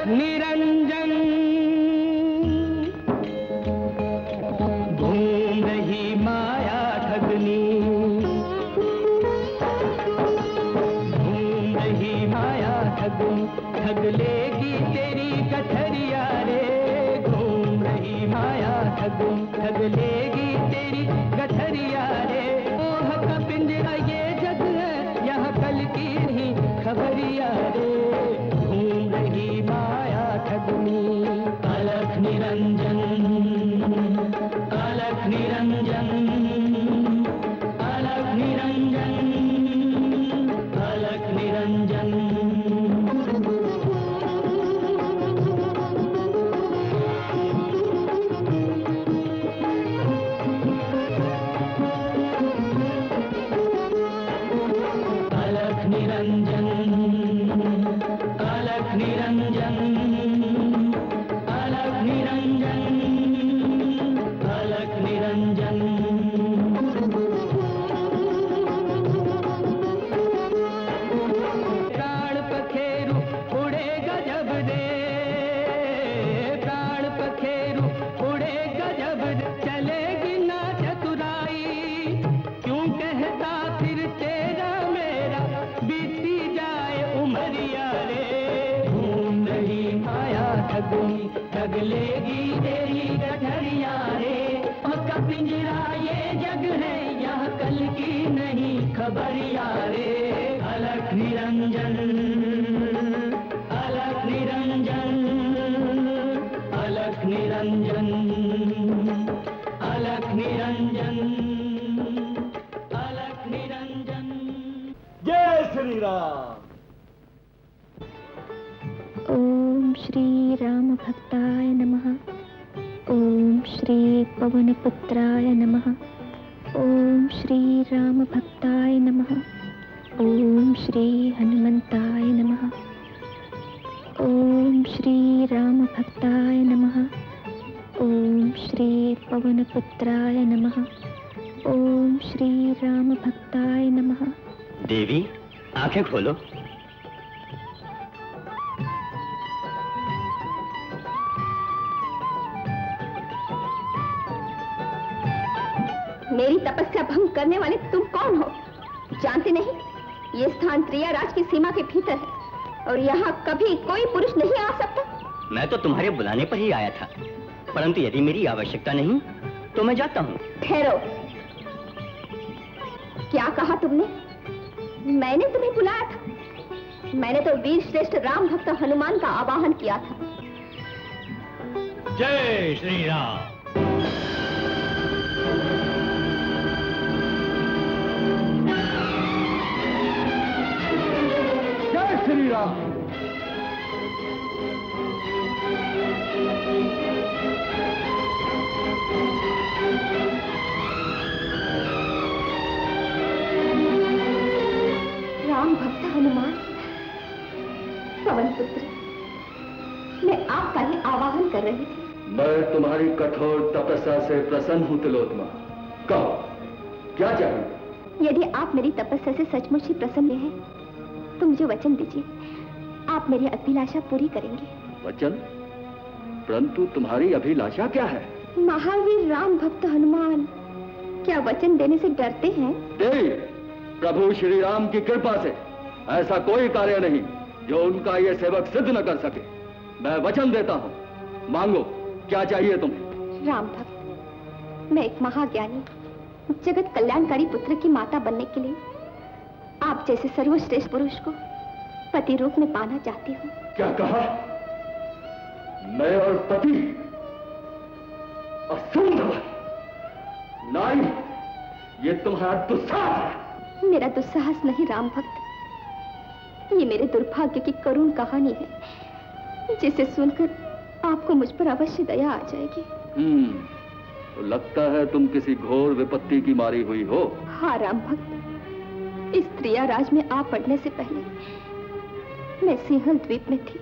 अलख निरंजन घूम रही माया ठगनी, घूम रही माया ठगनी, ठग लेगी तेरी गठरिया रे, घूम रही माया ठगनी, ठग लेगी तेरी गठरिया रे। मोह का पिंजरा ये जग है, यहाँ कल की नहीं खबरिया रे, घूम रही माया ठगनी। अलख निरंजन, अलख निरंजन, अलख निरंजन, अलख निरंजन। अलख निरंजन, अलख निरंजन, अलख निरंजन, अलख निरंजन। प्राण पखेरु उड़ेगा जब रे, प्राण पखेरु उड़ेगा जब रे, चलेगी ना चतुराई, क्यों कहता फिर तेरा मेरा बीती जाए उमरिया रे, घूम रही माया ठगनी, ठग लेगी तेरी गठरिया रे। उसका पिंजरा ये जग है, यह कल की नहीं खबरिया रे। अलख निरंजन, अलख निरंजन, अलख निरंजन, अलख निरंजन, अलख निरंजन। जय श्री राम। ओम श्री राम भक्ताय नमः। ओम श्री पवनपुत्राय नमः। ओम श्री राम भक्ताय नमः। ओम श्री हनुमंताय नमः। ओम श्री राम भक्ताय नमः। ओम श्री पवनपुत्राय नमः। ओम श्री राम भक्ताय नमः। देवी आंखें खोलो। मेरी तपस्या भंग करने वाले तुम कौन हो? जानते नहीं, ये स्थान त्रियाराज की सीमा के भीतर है और यहाँ कभी कोई पुरुष नहीं आ सकता। मैं तो तुम्हारे बुलाने पर ही आया था, परंतु यदि मेरी आवश्यकता नहीं तो मैं जाता हूँ। ठहरो, क्या कहा तुमने? मैंने तुम्हें बुलाया था? मैंने तो वीर श्रेष्ठ राम भक्त हनुमान का आवाहन किया था। जय श्री राम। जय श्री राम। राम भक्त हनुमान, पवन पुत्र, मैं आपका ही आवाहन कर रही थी। मैं तुम्हारी कठोर तपस्या से प्रसन्न हूँ तिलोत्तमा। कहो क्या चाहिए? यदि आप मेरी तपस्या से सचमुच ही प्रसन्न हैं, तो मुझे वचन दीजिए, आप मेरी अभिलाषा पूरी करेंगे। वचन? परंतु तुम्हारी अभिलाषा क्या है? महावीर राम भक्त हनुमान, क्या वचन देने से डरते हैं? प्रभु श्री राम की कृपा से ऐसा कोई कार्य नहीं जो उनका ये सेवक सिद्ध न कर सके। मैं वचन देता हूँ, मांगो क्या चाहिए तुम्हें? राम भक्त, मैं एक महाज्ञानी जगत कल्याणकारी पुत्र की माता बनने के लिए आप जैसे सर्वश्रेष्ठ पुरुष को पति रूप में पाना चाहती हूँ। क्या कहा? मैं और पति? असंभव! नारी, ये तुम्हारा दुस्साहस है। मेरा दुस्साहस नहीं राम भक्त, ये मेरे दुर्भाग्य की करुण कहानी है, जिसे सुनकर आपको मुझ पर अवश्य दया आ जाएगी। तो लगता है तुम किसी घोर विपत्ति की मारी हुई हो। हाँ राम भक्त, इस त्रियाराज में आ पड़ने से पहले मैं सिंहल द्वीप में थी,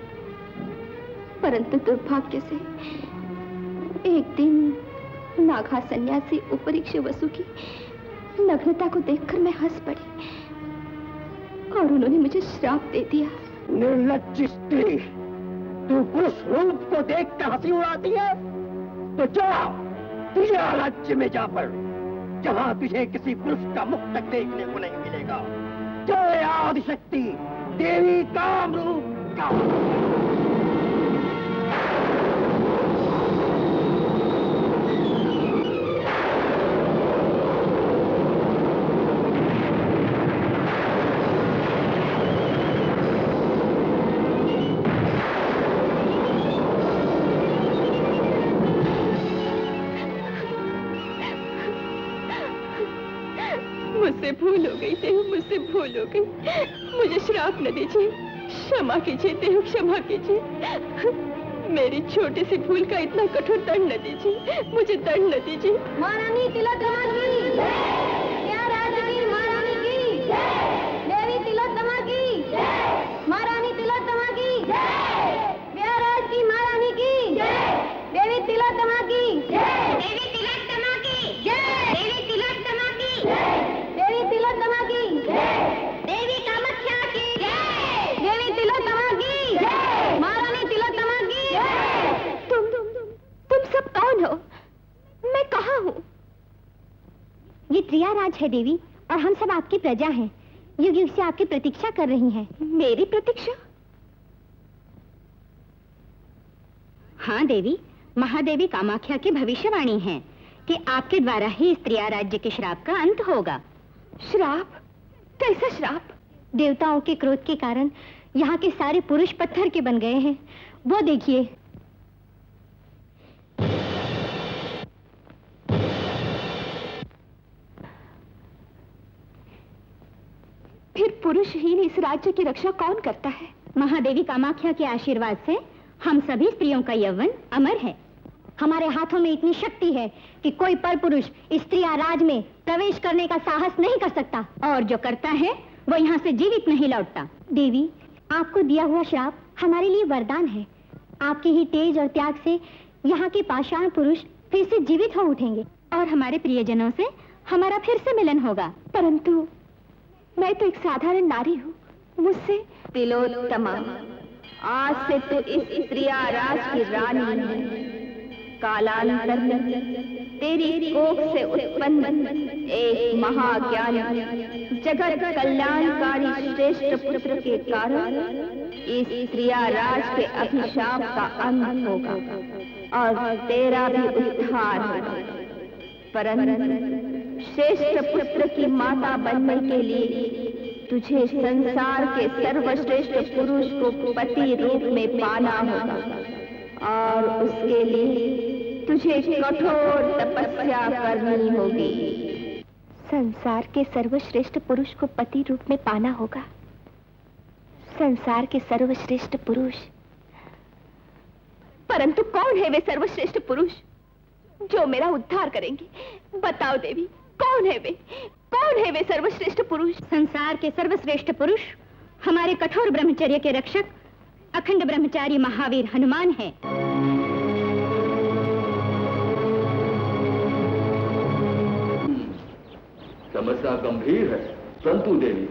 परंतु दुर्भाग्य से एक दिन नागा सन्यासी उपरीक्ष वसु की नग्नता को देखकर मैं हंस पड़ी और उन्होंने मुझे श्राप दे दिया। निर्लज्ज स्त्री, तू पुरुष रूप को देखकर हंसी उड़ाती है? तो जा त्रिया राज्य में जा पड़, जहां तुझे किसी पुरुष का मुख तक देखने को नहीं मिलेगा। जय आदिशक्ति देवी कामरूप का। मुझसे भूल हो गई देव, मुझसे भूल हो गई। मुझे श्राप न दीजिए, क्षमा कीजिए देव, क्षमा कीजिए। मेरी छोटी सी भूल का इतना कठोर दंड न दीजिए, मुझे दंड न दीजिए। महारानी तिलोत्तमा की जय, राज की महारानी की जय, देवी तिलोत्तमा की जय, महारानी तिलोत्तमा की जय, राज की महारानी की जय, देवी तिलोत्तमा की जय, देवी तिलोत्तमा की जय, देवी तिलोत्तमा की जय, देवी तिलोत्तमा की जय, देवी कामाख्या की जय, देवी तिलोत्तमा की जय, महारानी तिलोत्तमा की जय। तुम सब कौन हो? मैं कहाँ हूँ? ये त्रियाराज है देवी, और हम सब आपकी प्रजा हैं। युग युग से आपकी प्रतीक्षा कर रही हैं। मेरी प्रतीक्षा? हाँ देवी, महादेवी कामाख्या की भविष्यवाणी है कि आपके द्वारा ही इस त्रिया राज्य के श्राप का अंत होगा। श्राप? कैसा श्राप? देवताओं के क्रोध के कारण यहाँ के सारे पुरुष पत्थर के बन गए हैं। वो देखिए। फिर पुरुषहीन इस राज्य की रक्षा कौन करता है? महादेवी कामाख्या के आशीर्वाद से हम सभी स्त्रियों का यौवन अमर है। हमारे हाथों में इतनी शक्ति है कि कोई परपुरुष इस त्रिया राज में प्रवेश करने का साहस नहीं कर सकता, और जो करता है वो यहाँ से जीवित नहीं लौटता। देवी, आपको दिया हुआ श्राप हमारे लिए वरदान है। आपके ही तेज और त्याग से यहाँ के पाषाण पुरुष फिर से जीवित हो उठेंगे, और हमारे प्रियजनों से हमारा फिर से मिलन होगा। परंतु मैं तो एक साधारण नारी हूँ, मुझसे। तिलोत्तमा, आज से तू इस त्रिया राज की रानी है। कालांतर में तेरी कोख से उत्पन्न एक महाज्ञानी जगत कल्याणकारी श्रेष्ठ पुत्र के कारण इस त्रिया राज के अभिशाप का अंत होगा, और तेरा भी उद्धार होगा। परंतु श्रेष्ठ पुत्र की माता बनने के लिए तुझे संसार के सर्वश्रेष्ठ पुरुष को पति रूप में पाना होगा, और उसके लिए तुझे कठोर तपस्या करनी होगी। संसार के सर्वश्रेष्ठ पुरुष को पति रूप में पाना होगा। संसार के सर्वश्रेष्ठ पुरुष? परंतु कौन है वे सर्वश्रेष्ठ पुरुष जो मेरा उद्धार करेंगे? बताओ देवी, कौन है वे? कौन है वे सर्वश्रेष्ठ पुरुष? संसार के सर्वश्रेष्ठ पुरुष हमारे कठोर ब्रह्मचर्य के रक्षक अखंड ब्रह्मचारी महावीर हनुमान है। समस्या गंभीर है, परंतु देवी,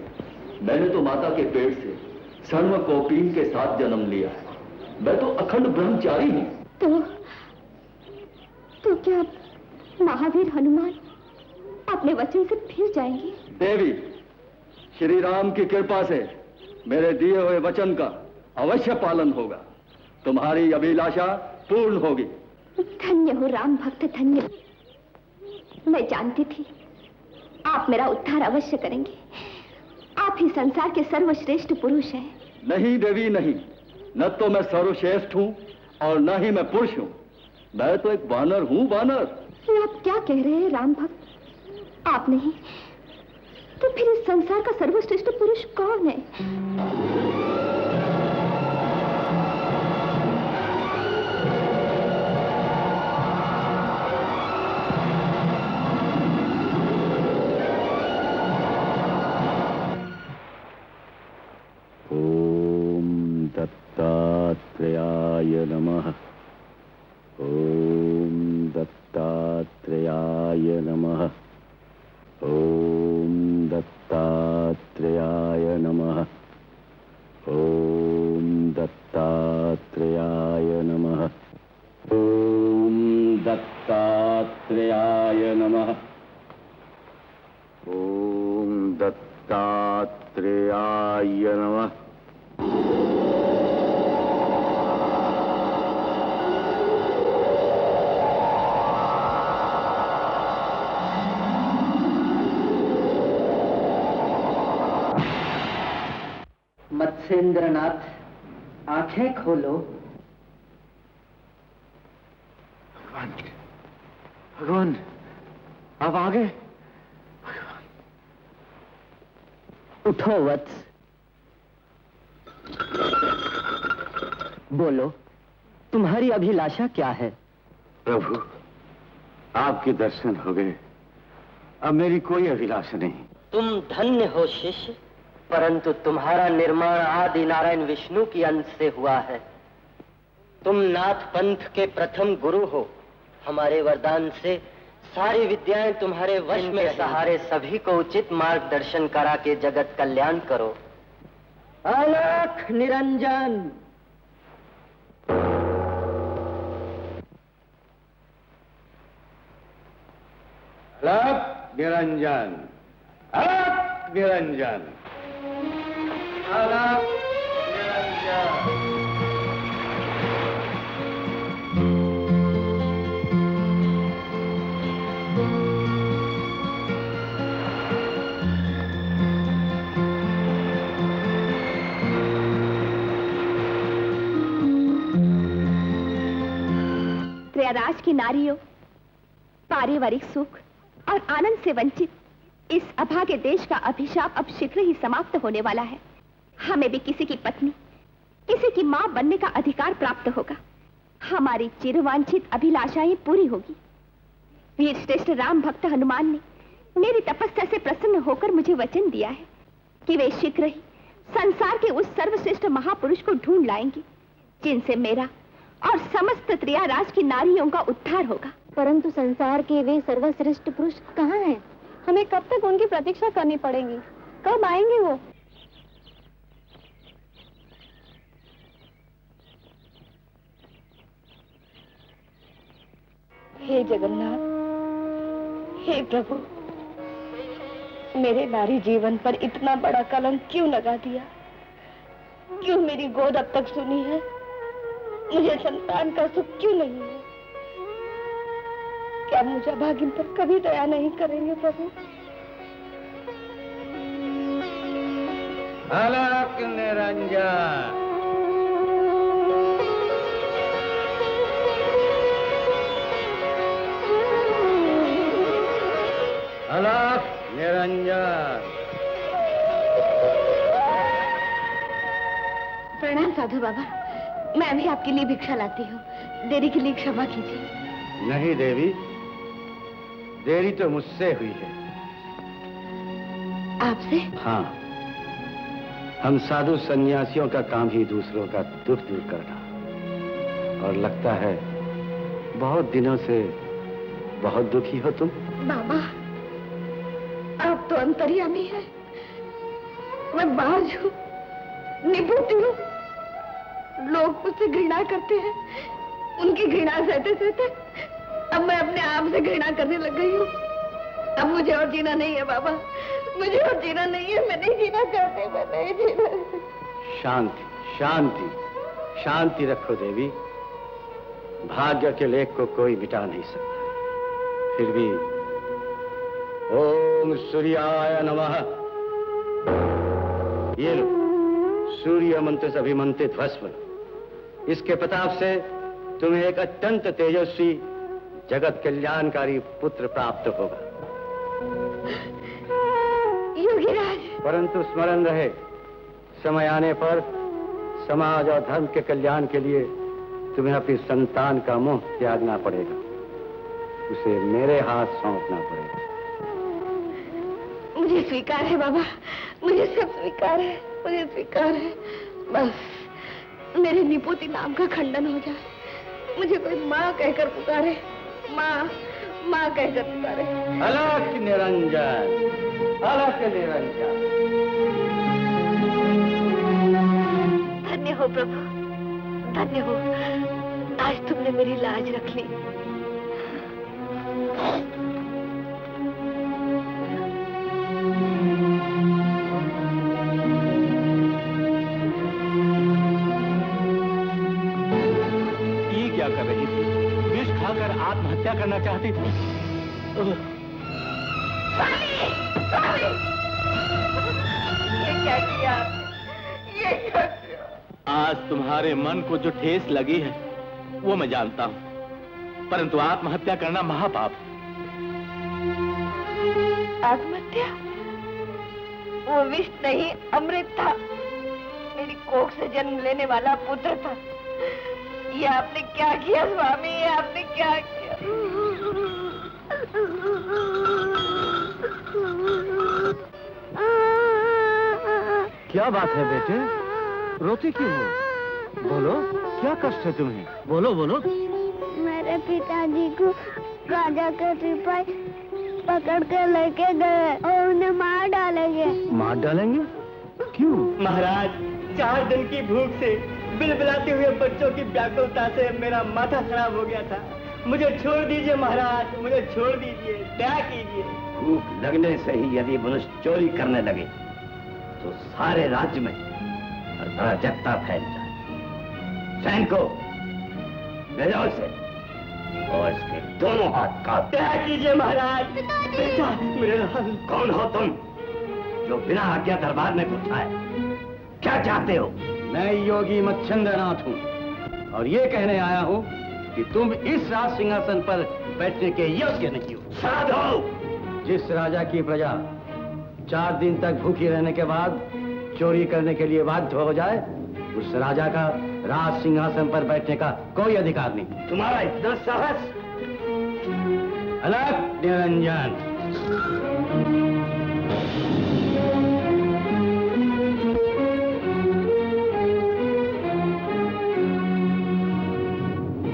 मैंने तो माता के पेट से सर्व कौपीन के साथ जन्म लिया है। मैं तो अखंड ब्रह्मचारी हूँ। तो क्या महावीर हनुमान अपने वचन से फिर जाएंगे? देवी, श्री राम की कृपा से मेरे दिए हुए वचन का अवश्य पालन होगा। तुम्हारी अभिलाषा पूर्ण होगी। धन्य हो राम भक्त, धन्य। मैं जानती थी आप मेरा उद्धार अवश्य करेंगे। आप ही संसार के सर्वश्रेष्ठ पुरुष हैं। नहीं देवी, नहीं। न तो मैं सर्वश्रेष्ठ हूँ और न ही मैं पुरुष हूँ। मैं तो एक वानर हूँ, वानर। ये आप क्या कह रहे हैं राम भक्त? आप नहीं तो फिर इस संसार का सर्वश्रेष्ठ पुरुष कौन है? दत्तात्रेयाय नमः। ओम दत्तात्रेयाय नमः। ओम दत्तात्रेयाय नमः। ओम दत्तात्रेयाय दत्तात्रेयाय नमः। मत्स्येंद्रनाथ, आंखें खोलो। भगवान, आप आ गए? उठो वत्स, बोलो, तुम्हारी अभिलाषा क्या है? प्रभु, आपके दर्शन हो गए, अब मेरी कोई अभिलाषा नहीं। तुम धन्य हो शिष्य, परंतु तुम्हारा निर्माण आदि नारायण विष्णु की अंश से हुआ है। तुम नाथ पंथ के प्रथम गुरु हो। हमारे वरदान से सारी विद्याएं तुम्हारे वश में, सहारे सभी को उचित मार्गदर्शन करा के जगत कल्याण करो। अलख निरंजन। अलख निरंजन, अलख निरंजन, अलख निरंजन। प्रयागराज की नारियों पारिवारिक सुख और आनंद से वंचित इस अभागे देश का अभिशाप अब शीघ्र ही समाप्त होने वाला है। हमें भी किसी की पत्नी, किसी की मां बनने का अधिकार प्राप्त होगा। हमारी चिरवांछित अभिलाषाएं पूरी होगी। वीर श्रेष्ठ राम भक्त हनुमान ने मेरी तपस्या से प्रसन्न होकर मुझे वचन दिया है कि वे शीघ्र ही संसार के उस सर्वश्रेष्ठ महापुरुष को ढूंढ लाएंगे जिनसे मेरा और समस्त त्रियाराज की नारियों का उद्धार होगा। परंतु संसार के वे सर्वश्रेष्ठ पुरुष कहाँ हैं? हमें कब तक उनकी प्रतीक्षा करनी पड़ेगी? कब आएंगे वो? हे जगन्नाथ, हे प्रभु, मेरे नारी जीवन पर इतना बड़ा कलंक क्यों लगा दिया? क्यों मेरी गोद अब तक सुनी है? मुझे संतान का सुख क्यों नहीं है? क्या मुझे भागिन पर कभी दया नहीं करेंगे प्रभु? अलख निरंजन, अलख निरंजन। प्रणाम साधु बाबा, मैं भी आपके लिए भिक्षा लाती हूँ। देरी के लिए क्षमा कीजिए। नहीं देवी, देरी तो मुझसे हुई है। आपसे? हाँ, हम साधु सन्यासियों का काम ही दूसरों का दुख दूर करना, और लगता है बहुत दिनों से बहुत दुखी हो तुम। बाबा, आप तो अंतर्यामी हैं। मैं बाज हूँ, निभूति हूँ। लोग मुझसे घृणा करते हैं, उनकी घृणा सहते सहते अब मैं अपने आप से घृणा करने लग गई हूँ। अब मुझे और जीना नहीं है बाबा, मुझे और जीना नहीं है। मैं नहीं जीना चाहती, मैं नहीं जीना। शांति, शांति, शांति रखो देवी। भाग्य के लेख को कोई मिटा नहीं सकता। फिर भी ओम सूर्याय नमः। ये लो, सूर्य मंत्र से अभिमंत्रित भस्म। इसके प्रताप से तुम्हें एक अत्यंत तेजस्वी जगत कल्याणकारी पुत्र प्राप्त होगा। योगीराज, परंतु स्मरण रहे, समय आने पर समाज और धर्म के कल्याण के लिए तुम्हें अपनी संतान का मोह त्यागना पड़ेगा। उसे मेरे हाथ सौंपना पड़ेगा। मुझे स्वीकार है बाबा, मुझे सब स्वीकार है, मुझे स्वीकार है। बस मेरे निपोती नाम का खंडन हो जाए। मुझे कोई माँ कहकर पुकारे, माँ, माँ कहकर पुकारे। अलख निरंजन, अलख निरंजन। धन्य हो प्रभु, धन्य हो। आज तुमने मेरी लाज रख ली। हत्या करना चाहती थी। ये क्या किया आपने? ये क्या किया? आज तुम्हारे मन को जो ठेस लगी है वो मैं जानता हूं, परंतु आत्महत्या करना महापाप है। आत्महत्या? वो विष नहीं, अमृत था। मेरी कोख से जन्म लेने वाला पुत्र था। ये आपने क्या किया स्वामी? ये आपने क्या किया? क्या बात है बेटे, रोते क्यों हो? बोलो, क्या कष्ट है तुम्हें? बोलो बोलो। मेरे पिताजी को राजा के सिपाही पकड़ के लेके गए और उन्हें मार डालेंगे। मार डालेंगे? क्यों? महाराज, 4 दिन की भूख से, बिलबिलाते हुए बच्चों की व्याकुलता से मेरा माथा खराब हो गया था। मुझे छोड़ दीजिए महाराज, मुझे छोड़ दीजिए, दया कीजिए। भूख लगने से ही यदि मनुष्य चोरी करने लगे तो सारे राज्य में अराजकता फैल जाए। सैन को ले जाओ इसे और इसके दोनों हाथ काट। दया कीजिए महाराज। बेटा, मेरे लाल। कौन हो तुम जो बिना आज्ञा दरबार में घुसा है? क्या चाहते हो? मैं योगी मच्छिंद्रनाथ हूँ और ये कहने आया हूँ कि तुम इस राज सिंहासन पर बैठने के योग्य नहीं हो। साधु! जिस राजा की प्रजा 4 दिन तक भूखी रहने के बाद चोरी करने के लिए बाध्य हो जाए, उस राजा का राज सिंहासन पर बैठने का कोई अधिकार नहीं। तुम्हारा इतना साहस? अलग निरंजन।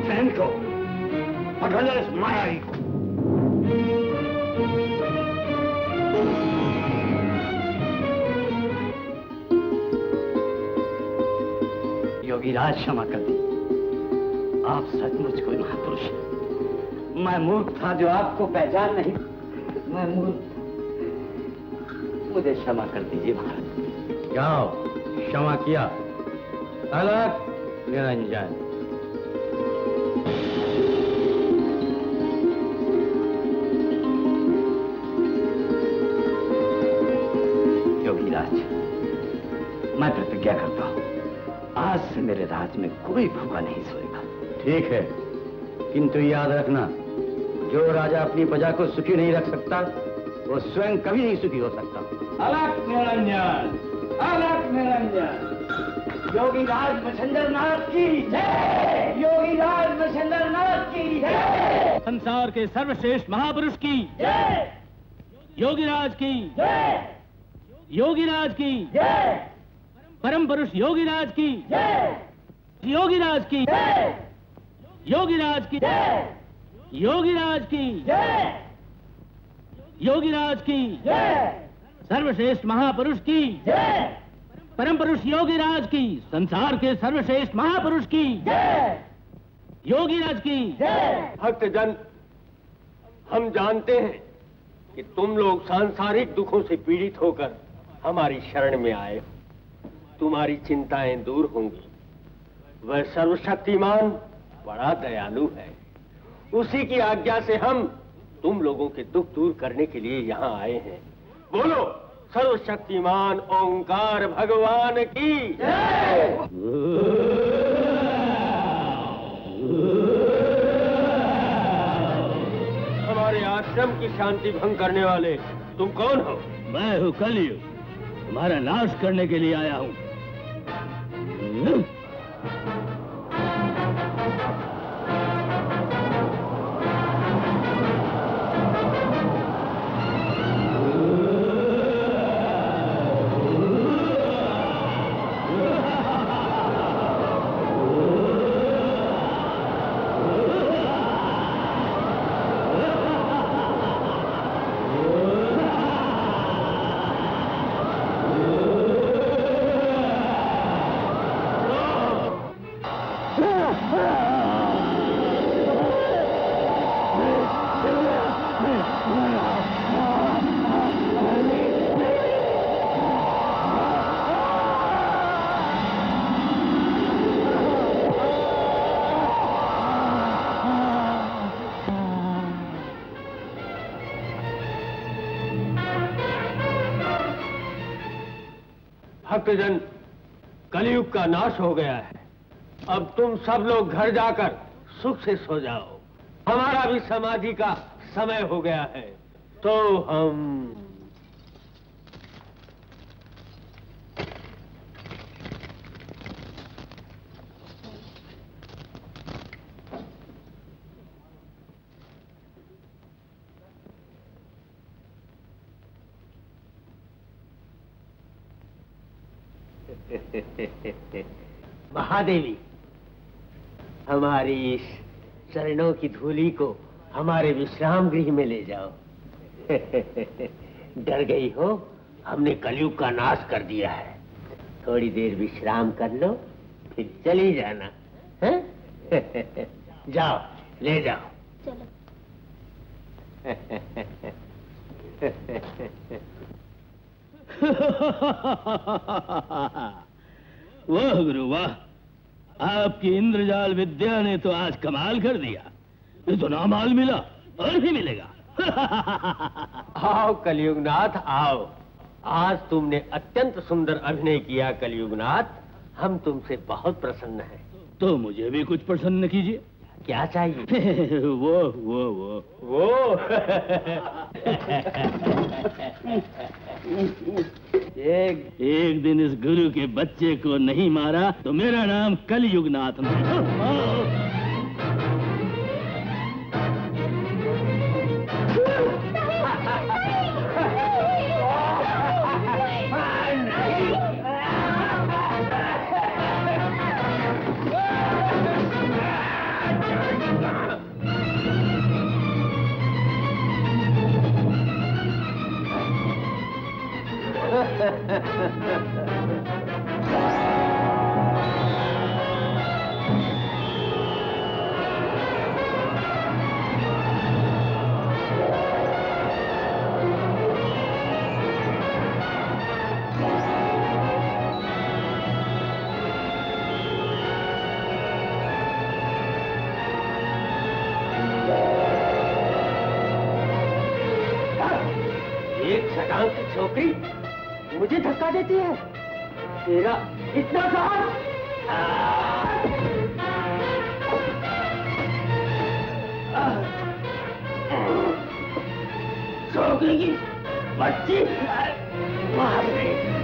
सैन को पकड़ लो इस मायावी को। योगीराज क्षमा कर दी, आप सचमुच कोई महापुरुष हैं। मैं मूर्ख था जो आपको पहचान नहीं। मैं मूर्ख था, मुझे क्षमा कर दीजिए महाराज। जाओ, क्षमा किया। अलग निरंजन। योगीराज, मैं प्रतिज्ञा करता हूँ, आज से मेरे राज में कोई भूखा नहीं सोएगा। ठीक है, किंतु याद रखना, जो राजा अपनी प्रजा को सुखी नहीं रख सकता, वो स्वयं कभी नहीं सुखी हो सकता। अलग निरंजन, अलग निरंजन। योगीराज मच्छिंद्रनाथ की जय! योगीराज मच्छिंद्रनाथ की जय! संसार के सर्वश्रेष्ठ महापुरुष की जय! योगीराज की जय! योगीराज की जय! परम पुरुष योगीराज की जय! योगीराज की जय! योगीराज की जय! योगीराज की जय! योगीराज की जय! सर्वश्रेष्ठ महापुरुष की जय! परम पुरुष योगीराज की, संसार के सर्वश्रेष्ठ महापुरुष की जय! योगीराज की जय! भक्तजन, हम जानते हैं कि तुम लोग सांसारिक दुखों से पीड़ित होकर हमारी शरण में आए हो। तुम्हारी चिंताएं दूर होंगी। वह सर्वशक्तिमान बड़ा दयालु है। उसी की आज्ञा से हम तुम लोगों के दुख दूर करने के लिए यहाँ आए हैं। बोलो, सर्वशक्तिमान ओंकार भगवान की जय! हमारे आश्रम की शांति भंग करने वाले तुम कौन हो? मैं हूँ कलयुग, तुम्हारा नाश करने के लिए आया हूँ। भक्तजन, कलयुग का नाश हो गया है। अब तुम सब लोग घर जाकर सुख से सो जाओ। हमारा भी समाधि का समय हो गया है। तो हम महादेवी, हमारी इस चरणों की धूली को हमारे विश्राम गृह में ले जाओ। डर गई हो? हमने कलयुग का नाश कर दिया है। थोड़ी देर विश्राम कर लो, फिर चली जाना है? जाओ, ले जाओ। चलो। वाह गुरु वाह, आपकी इंद्रजाल विद्या ने तो आज कमाल कर दिया। ये तो ना माल मिला और भी मिलेगा। आओ कलयुगनाथ आओ। आज तुमने अत्यंत सुंदर अभिनय किया कलयुगनाथ। हम तुमसे बहुत प्रसन्न हैं। तो मुझे भी कुछ प्रसन्न कीजिए। क्या चाहिए? वो एक दिन इस गुरु के बच्चे को नहीं मारा तो मेरा नाम कलयुगनाथ नहीं। छोकरी मुझे धक्का देती है। तेरा इतना साहस? छोकरी की बच्ची।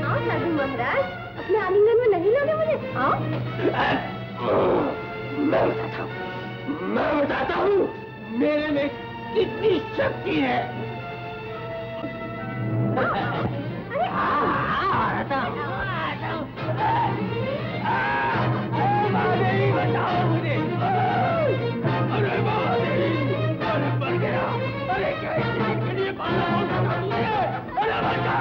आओ साधु महाराज, अपने आलिंगन में नहीं लोगे मुझे? आओ। मैं बताता हूँ मेरे में कितनी शक्ति है। महादेवी बताओ मुझे। अरे महादेवी, अरे मर गया। अरे क्या के लिए पाला होगा तुझे? अरे बचा।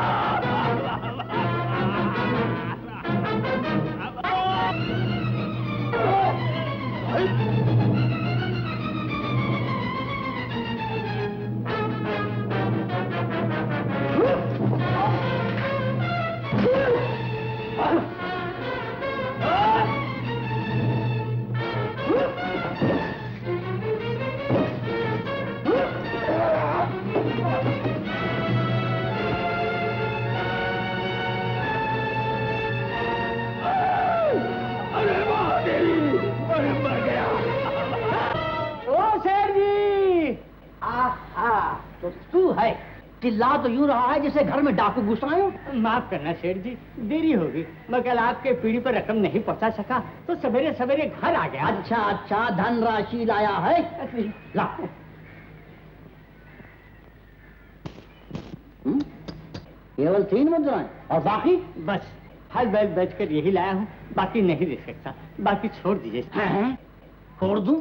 चिल्ला तो यूं रहा है जैसे घर में डाकू घुस आए हो। माफ करना सेठ जी, देरी होगी। मैं कल आपके पीढ़ी पर रकम नहीं पहुंचा सका तो सवेरे सवेरे घर आ गया। अच्छा अच्छा, धन राशि लाया है? ला। केवल 3 मुद्राएं और बाकी? बस हल बैल बेचकर यही लाया हूँ, बाकी नहीं दे सकता। बाकी छोड़ दीजिए। छोड़ दूं?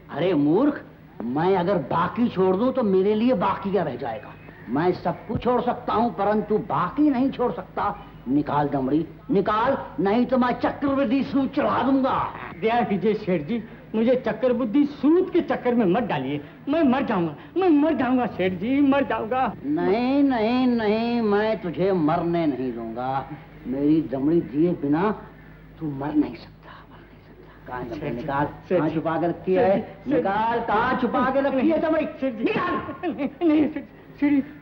अरे मूर्ख, मैं अगर बाकी छोड़ दूं तो मेरे लिए बाकी क्या रह जाएगा? मैं सब कुछ छोड़ सकता हूं परंतु बाकी नहीं छोड़ सकता। निकाल दमड़ी निकाल, नहीं तो मैं चक्रवृद्धि सूद चढ़ा दूंगा। दया कीजिए सेठ जी, मुझे चक्रवृद्धि सूद के चक्कर में मत डालिए। मैं मर जाऊंगा सेठ जी, मर जाऊंगा। नहीं नहीं नहीं, मैं तुझे मरने नहीं दूंगा। मेरी दमड़ी दिए बिना तू मर नहीं सकता। निकाल, कहाँ छुपा के रखी है? निकाल, कहाँ छुपा के रखी है दमड़ी? नहीं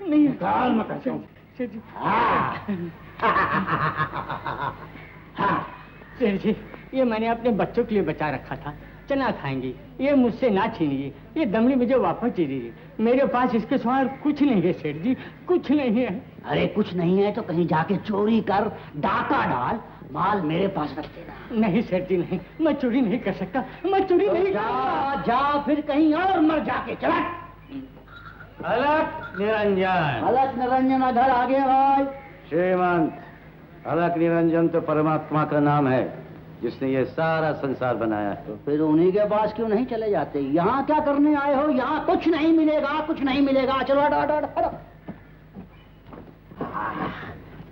नहीं निकाल, मैं कहता हूँ। सेठ जी, ये मैंने अपने बच्चों के लिए बचा रखा था। चना खाएंगी, ये मुझसे ना छीनिए, ये दमड़ी मुझे वापस दे दीजिए। मेरे पास इसके सिवा कुछ नहीं है सेठ जी, कुछ नहीं है। अरे कुछ नहीं है तो कहीं जाके चोरी कर, डाका डाल, माल मेरे पास रख देना। नहीं सेठ जी नहीं, मैं चोरी नहीं कर सकता, मैं चोरी नहीं जा फिर कहीं और मर जाके। चला अलक निरंजन। अलग निरंजन घर आ गए भाई। श्रीमंत, अलक निरंजन तो परमात्मा का नाम है, जिसने ये सारा संसार बनाया है। तो फिर उन्हीं के पास क्यों नहीं चले जाते? यहाँ क्या करने आए हो? यहाँ कुछ नहीं मिलेगा, कुछ नहीं मिलेगा। चलो हटो हटो हटो।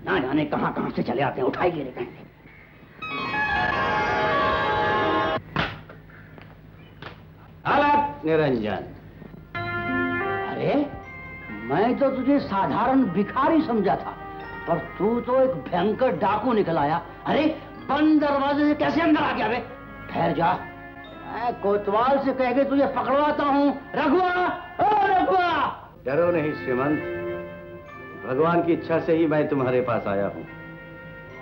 ना जाने कहाँ कहाँ से चले आते हैं, उठाइए रे कहीं। अलक निरंजन। अरे मैं तो तुझे साधारण भिखारी समझा था, पर तू तो एक भयंकर डाकू निकल आया। अरे बंद दरवाजे से कैसे अंदर आ गया बे? ठहर जा, मैं कोतवाल से कह के तुझे पकड़वाता हूँ। रघुआ, ओ रघुआ! डरो नहीं श्रीमंत, भगवान की इच्छा से ही मैं तुम्हारे पास आया हूँ।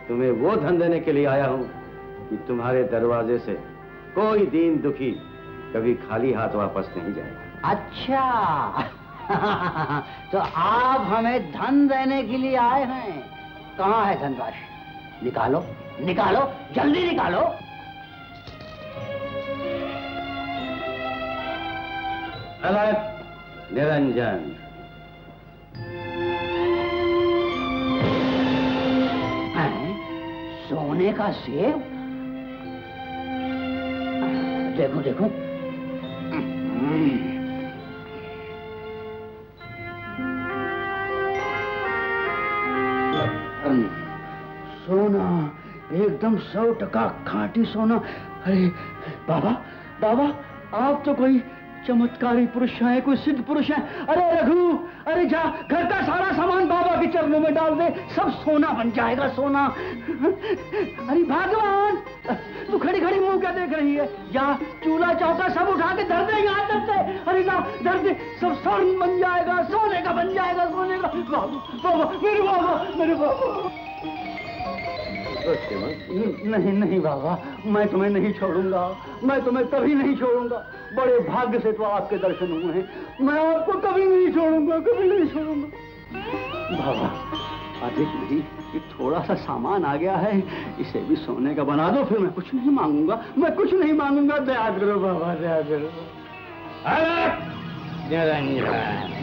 तुम्हें वो धन देने के लिए आया हूँ कि तुम्हारे दरवाजे से कोई दीन दुखी कभी खाली हाथ वापस नहीं जाएगा। अच्छा तो आप हमें धन देने के लिए आए हैं। कहाँ है धनराशि? निकालो निकालो, जल्दी निकालो। अलक निरंजन। सोने का सेब? देखो देखो। सोना, एकदम 100% खांटी सोना। अरे बाबा, बाबा आप तो कोई चमत्कारी पुरुष हैं, कोई सिद्ध पुरुष हैं। अरे रघु, अरे जा घर का सारा सामान बाबा के चरणों में डाल दे, सब सोना बन जाएगा, सोना। अरे भगवान, तू खड़ी खड़ी मुंह क्या देख रही है? जा चूल्हा चौका सब उठा के धर दे, यहाँ धर दे। अरे ना धर दे, सब स्वर्ण बन जाएगा, सोने का बन जाएगा, सोने का। बाबा, मेरे बाबा, मेरे बाबा। नहीं नहीं बाबा, मैं तुम्हें नहीं छोड़ूंगा, मैं तुम्हें कभी नहीं छोड़ूंगा। बड़े भाग्य से तो आपके दर्शन हुए हैं, मैं आपको कभी नहीं छोड़ूंगा, कभी नहीं छोड़ूंगा। बाबा अधिक नहीं, ये थोड़ा सा सामान आ गया है, इसे भी सोने का बना दो, फिर मैं कुछ नहीं मांगूंगा, मैं कुछ नहीं मांगूंगा। दया करो बाबा, दया करो। अलक निरंजन।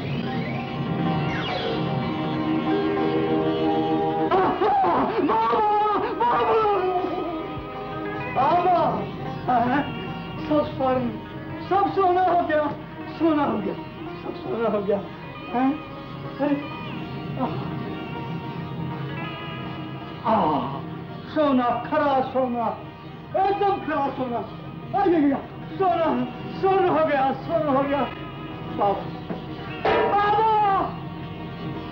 सब स्वर्ण, सब सोना हो गया, सोना हो गया, सब सोना हो गया। सोना, खरा सोना, एकदम खरा सोना। अरे सोना, सोना हो गया, सोना हो गया। बाबा,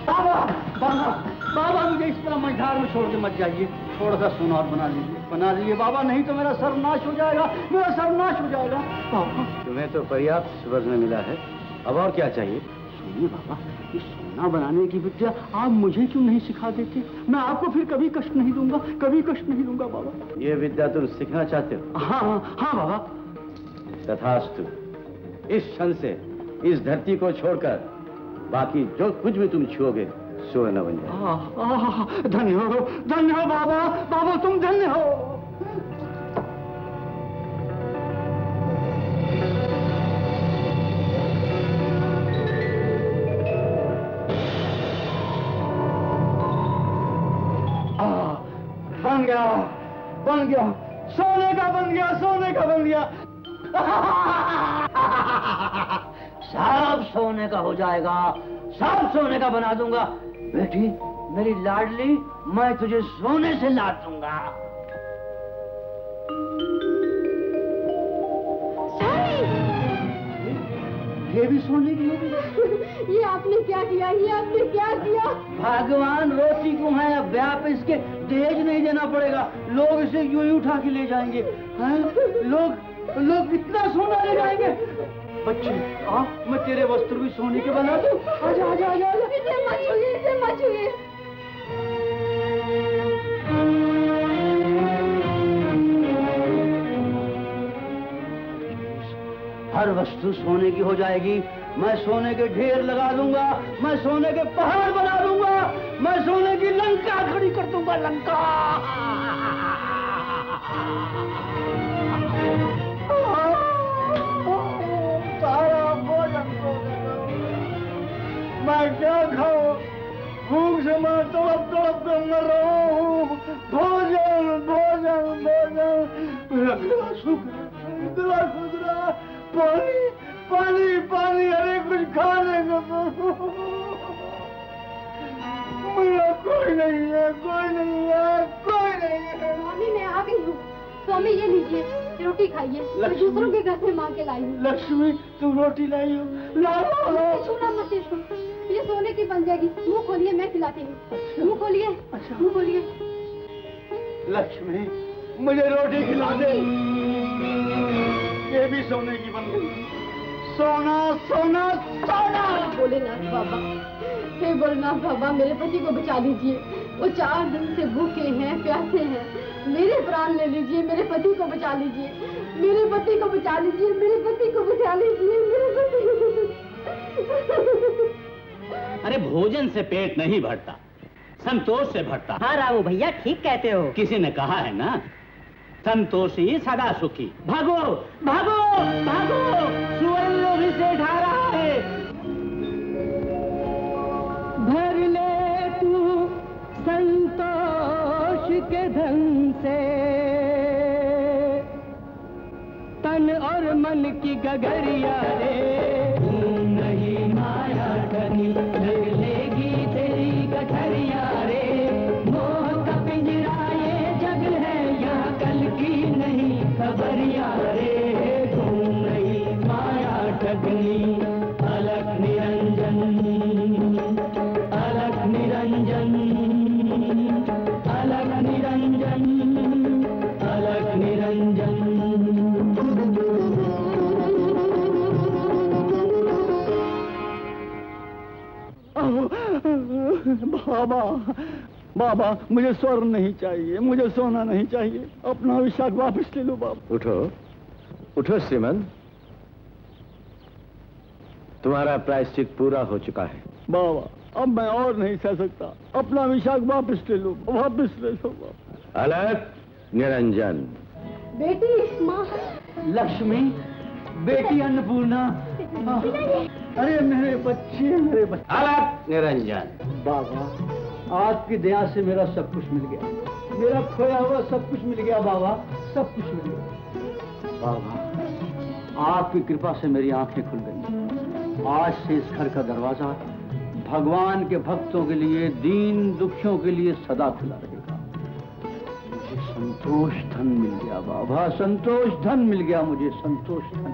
बाबा, बाबा, बाबा मुझे इस तरह मझधार में छोड़ के मत जाइए, थोड़ा सा सोना और बना लीजिए बाबा, नहीं तो मेरा सर्वनाश हो जाएगा, मेरा सर्वनाश हो जाएगा। बाबा तुम्हें तो पर्याप्त स्वर्ण मिला है, अब और क्या चाहिए? सुनिए बाबा, ये सोना बनाने की विद्या आप मुझे क्यों नहीं सिखा देते? मैं आपको फिर कभी कष्ट नहीं दूंगा, कभी कष्ट नहीं दूंगा बाबा। ये विद्या तुम सीखना चाहते हो? हाँ हाँ हाँ बाबा। तथास्तु, इस क्षण से इस धरती को छोड़कर बाकी जो कुछ भी तुम छुओगे सोना बन जाए। धन्य हो बाबा, बाबा तुम धन्य हो। बन गया, सोने का बन गया, सोने का बन गया। सब सोने का हो जाएगा, सब सोने का बना दूंगा। बेटी मेरी लाडली, मैं तुझे सोने से लाद दूंगा। ये भी सोने की होगी। ये आपने क्या किया, ये आपने क्या किया? भगवान रोटी को है, अब ब्याह पे इसके दहेज नहीं देना पड़ेगा, लोग इसे यूं ही उठा के ले जाएंगे। लोग इतना सोना ले जाएंगे। बच्ची आ, मैं तेरे वस्त्र भी सोने के बना दूं। आजा आजा आजा। इसे मत छूइए, इसे मत छूइए। हर वस्तु सोने की हो जाएगी। मैं सोने के ढेर लगा दूंगा, मैं सोने के पहाड़ बना दूंगा, मैं सोने की लंका खड़ी कर दूंगा, लंका। सारा भोजन मैं क्या खाऊं? भूख से मैं तड़प तड़प कर मर रहा हूँ। भोजन भोजन भोजन, मेरा गला सूख रहा, पानी पानी पानी, अरे कुछ खाने को मेरा कोई नहीं है, कोई नहीं है, कोई नहीं है। स्वामी मैं आ गई हूँ। स्वामी ये लीजिए, रोटी खाइए। मैं दूसरों के घर से मांग के लाई हूँ। लक्ष्मी तुम रोटी लाई हो? लाओ। छूना मत इसको, ये सोने की बन जाएगी। मुंह खोलिए, मैं खिलाती हूँ। मुंह खोलिए, मुंह खोलिए। लक्ष्मी मुझे रोटी खिला दे। ये भी सोने की बन गई। सोना सोना सोना। भोलेनाथ बाबा, हे भोलेनाथ बाबा, मेरे पति को बचा लीजिए। वो 4 दिन से भूखे हैं, प्यासे हैं। मेरे प्राण ले लीजिए, मेरे पति को बचा लीजिए, मेरे पति को बचा लीजिए, मेरे पति को बचा लीजिए, मेरे पति को। अरे भोजन से पेट नहीं भरता, संतोष से भरता। हाँ रामू भैया ठीक कहते हो। किसी ने कहा है ना, संतोषी सदा सुखी। भागो भागो भागो, सुवर्ण लोभी से ढा रहा है। भर ले तू संतोष के धन से तन और मन की गगरिया रे। नहीं माया धनी लग लेगी तेरी गठरिया रे। मोह का पिंजरा ये जग है, यहाँ कल की नहीं खबरिया रे। घूम रही माया ठगनी, अलख निरंजन, अलख निरंजन, अलख निरंजन, अलख निरंजन। बाबा बाबा, मुझे स्वर्ण नहीं चाहिए, मुझे सोना नहीं चाहिए। अपना विशाख वापस ले लो बाबा। उठो उठो श्रीमन, तुम्हारा प्रायश्चित पूरा हो चुका है। बाबा अब मैं और नहीं सह सकता, अपना विशाख वापस ले लो, वापस ले लो बाबा। अलख निरंजन। बेटी, माँ, लक्ष्मी, बेटी अन्नपूर्णा। अरे मेरे बच्चे, मेरे बच्चे। अलख निरंजन। बाबा आपकी दया से मेरा सब कुछ मिल गया, मेरा खोया हुआ सब कुछ मिल गया बाबा, सब कुछ मिल गया। बाबा आपकी कृपा से मेरी आंखें खुल गई। आज से इस घर का दरवाजा भगवान के भक्तों के लिए, दीन दुखियों के लिए सदा खुला रहेगा। मुझे संतोष धन मिल गया बाबा, संतोष धन मिल गया मुझे, संतोष धन।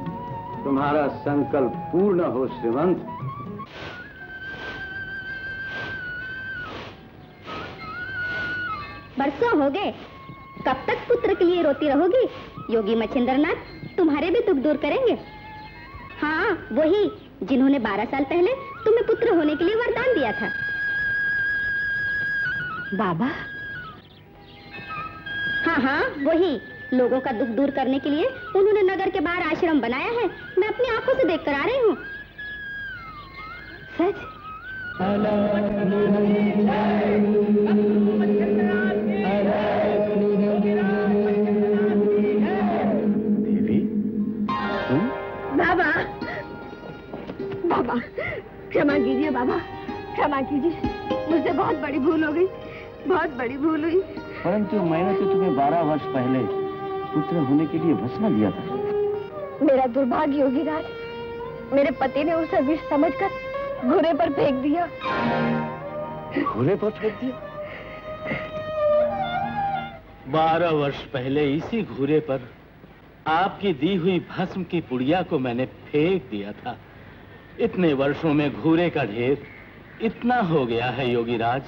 तुम्हारा संकल्प पूर्ण हो श्रीमंत। बरसों हो गए, कब तक पुत्र के लिए रोती रहोगी? योगी मच्छिंद्रनाथ तुम्हारे भी दुख दूर करेंगे। हाँ वही जिन्होंने 12 साल पहले तुम्हें पुत्र होने के लिए वरदान दिया था। बाबा? हाँ हाँ वही, लोगों का दुख दूर करने के लिए उन्होंने नगर के बाहर आश्रम बनाया है। मैं अपनी आंखों से देखकर आ रही हूँ। सच? देवी तुम? बाबा, बाबा क्षमा कीजिए बाबा, क्षमा कीजिए। मुझसे बहुत बड़ी भूल हो गई, बहुत बड़ी भूल हुई। परंतु मैंने तो तुम्हें 12 वर्ष पहले पुत्र होने के लिए वचन दिया था। मेरा दुर्भाग्य योगी राज, मेरे पति ने उसे विष समझकर घोड़े पर फेंक दिया। घोड़े पर फेंक दिया? 12 वर्ष पहले इसी घूरे पर आपकी दी हुई भस्म की पुड़िया को मैंने फेंक दिया था। इतने वर्षों में घूरे का ढेर इतना हो गया है योगी राज।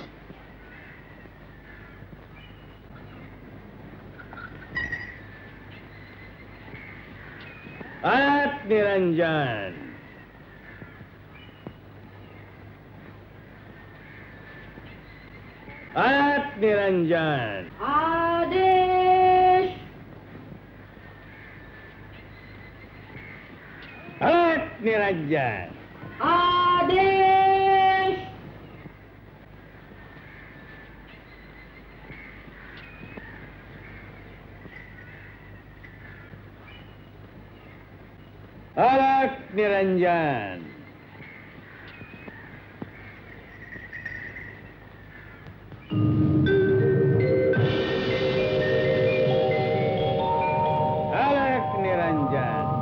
अलख निरंजन। अलख निरंजन। आदेश। अलर्ट निरंजन। आदेश। अलर्ट निरंजन। अलर्ट निरंजन।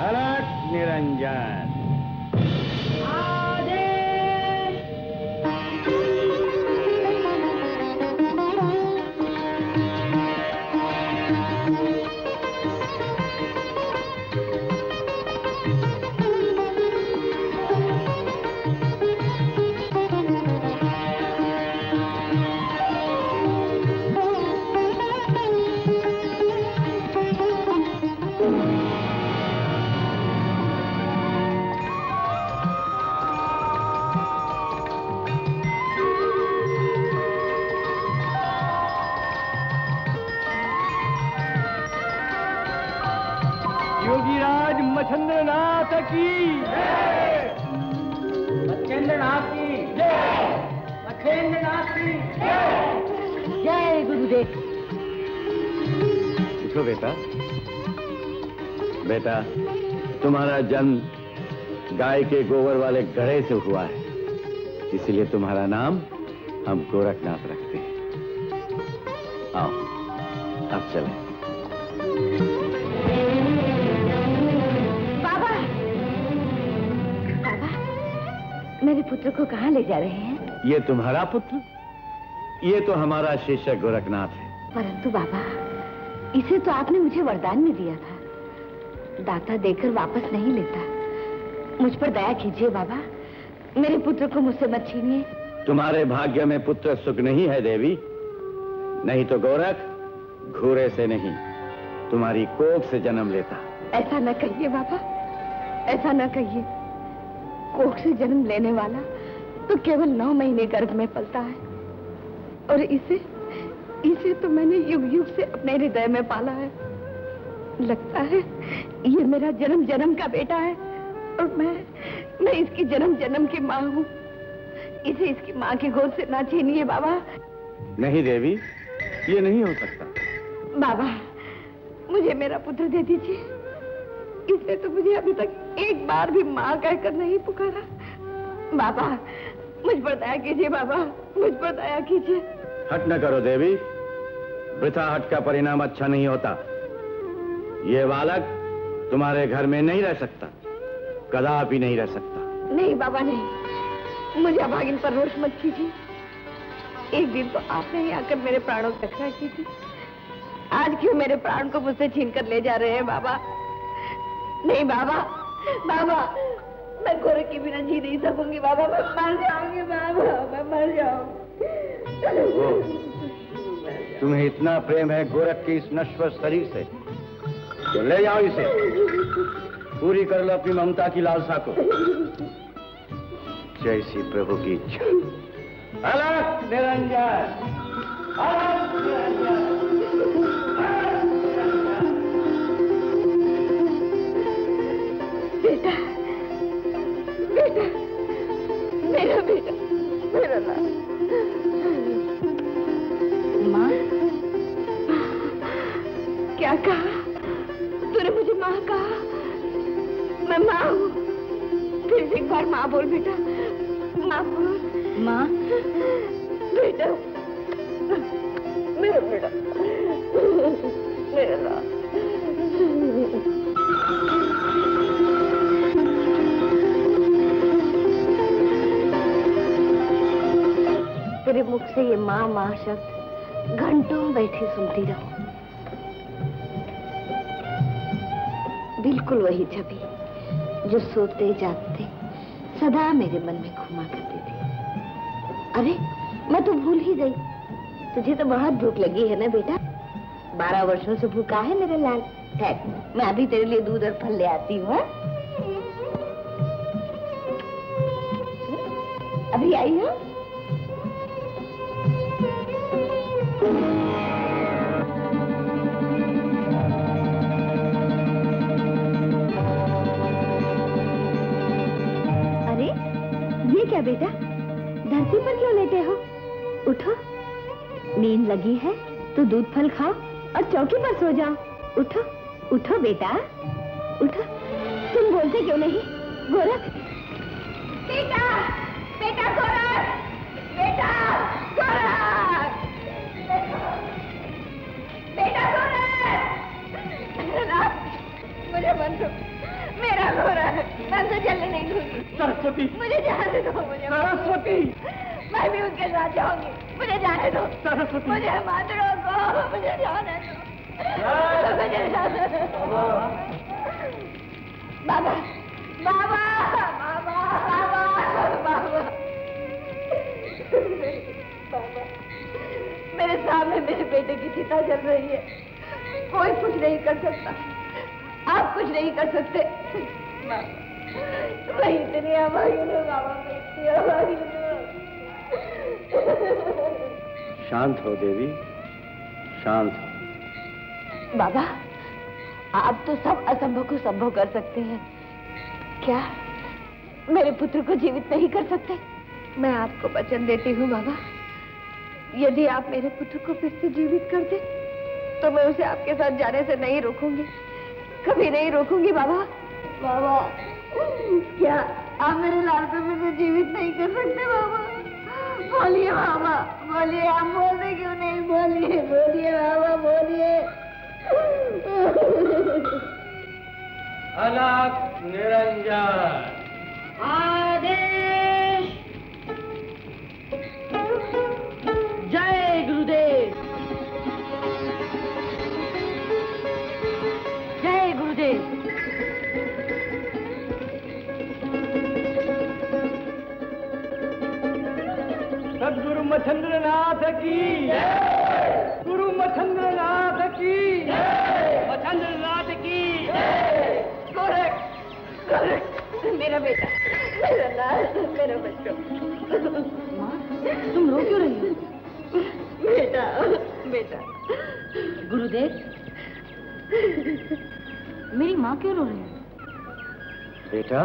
अलर्ट निरंजन। योगीराज मच्छिंद्रनाथ की मच्छिंद्रनाथ की मच्छिंद्रनाथ की जय गुरुदेव। उठो बेटा। बेटा, तुम्हारा जन्म गाय के गोबर वाले घड़े से हुआ है, इसीलिए तुम्हारा नाम हम गोरखनाथ रखते हैं। आओ, अब चलें। मेरे पुत्र को कहाँ ले जा रहे हैं? ये तुम्हारा पुत्र? ये तो हमारा शिष्य गोरखनाथ है। परंतु बाबा, इसे तो आपने मुझे वरदान में दिया था। दाता देकर वापस नहीं लेता। मुझ पर दया कीजिए बाबा, मेरे पुत्र को मुझसे मत छीनिए। तुम्हारे भाग्य में पुत्र सुख नहीं है देवी। नहीं तो गोरख घूरे से नहीं, तुम्हारी कोख से जन्म लेता। ऐसा न कहिए बाबा, ऐसा न कहिए। कोख से जन्म लेने वाला तो केवल 9 महीने गर्भ में पलता है, और इसे तो मैंने युग युग से अपने हृदय में पाला है। लगता है ये मेरा जन्म जन्म का बेटा है, और मैं इसकी जन्म जन्म की माँ हूँ। इसे इसकी माँ की गोद से ना छीनिए बाबा। नहीं देवी, ये नहीं हो सकता। बाबा, मुझे मेरा पुत्र दे दीजिए। इसने तो मुझे अभी तक एक बार भी माँ कहकर नहीं पुकारा। बाबा, मुझ पर दया कीजिए बाबा, मुझ पर दया कीजिए। हट न करो देवी, वृथा हट का परिणाम अच्छा नहीं होता। ये बालक तुम्हारे घर में नहीं रह सकता, कदापि नहीं रह सकता। नहीं बाबा नहीं, मुझे अभागिन पर रोष मत कीजिए। एक दिन तो आपने ही आकर मेरे प्राणों की रक्षा की थी। आज क्यों मेरे प्राण को मुझसे छीन कर ले जा रहे हैं बाबा? नहीं बाबा, बाबा, मैं गोरख के बिना जी नहीं सकूंगी बाबा। मैं मर जाऊंगी बाबा, मैं मर जाऊंगी। तुम्हें इतना प्रेम है गोरख के इस नश्वर शरीर से, तो ले जाओ इसे, पूरी कर लो अपनी ममता की लालसा को। जैसी प्रभु की इच्छा। अलर्ट निरंजन, अलर्ट निरंजन। बेटा, बेटा, मेरा बेटा, मेरा लाल। माँ, क्या कहा तूने? मुझे माँ कहा? मैं माँ हूँ। फिर से एक बार माँ बोल बेटा, माँ बोल। माँ, बेटा, मेरा बेटा, मेरा लाल। तेरे मुख से ये माँ माँ शब्द घंटों बैठी सुनती रहूं। बिल्कुल वही छवि जो सोते जागते सदा मेरे मन में घुमा करती थी। अरे, मैं तो भूल ही गई। तुझे तो बहुत भूख लगी है ना बेटा? 12 वर्षों से भूखा है मेरा लाल। ठहर, मैं अभी तेरे लिए दूध और फल ले आती हूँ। अभी आई हो? क्या बेटा, धरती पर क्यों लेटे हो? उठो, नींद लगी है तो दूध फल खाओ और चौकी पर सो जाओ। उठो उठो बेटा, उठो। तुम बोलते क्यों नहीं? गोरख, बेटा, बेटा गोरख, बेटा गोरख, बेटा गोरख, मुझे बंद दो, मेरा गोरख, मैं तो चलने नहीं दूंगी। सरस्वती, मुझे जाने दो, मुझे सरस्वती, मैं भी उनके साथ जाऊंगी, मुझे जाने दो। सरस्वती, मुझे मत रोको, मुझे जाने दो, मुझे जाने दो। बाबा, बाबा, बाबा, बाबा, बाबा, बाबा, मेरे सामने मेरे बेटे की चिता जल रही है, कोई कुछ नहीं कर सकता, आप कुछ नहीं कर सकते। मैं इतनी अभागी हूँ बाबा, मैं इतनी अभागी हूँ। शांत हो देवी, शांत हो। बाबा, आप तो सब असंभव को संभव कर सकते हैं, क्या मेरे पुत्र को जीवित नहीं कर सकते? मैं आपको वचन देती हूँ बाबा, यदि आप मेरे पुत्र को फिर से जीवित कर दे तो मैं उसे आपके साथ जाने से नहीं रोकूंगी, कभी नहीं रोकूंगी बाबा। बाबा, क्या आप मेरे लाल को फिर से जीवित नहीं कर सकते बाबा? बोलिए बाबा, बोलिए, आप बोलते क्यों नहीं? बोलिए, बोलिए बाबा, बोलिए। अलग निरंजन। आदेश। जय गुरुदेव, जय गुरुदेव। सदगुरु मच्छिंद्रनाथ की, गुरु मच्छिंद्रनाथ की, मच्छिंद्रनाथ की। गोरख, गोरख, मेरा बेटा, मेरा लाल, मेरा बच्चा। तुम रो क्यों रही हो? बेटा, बेटा। गुरुदेव, मेरी माँ क्यों रो रही है? बेटा,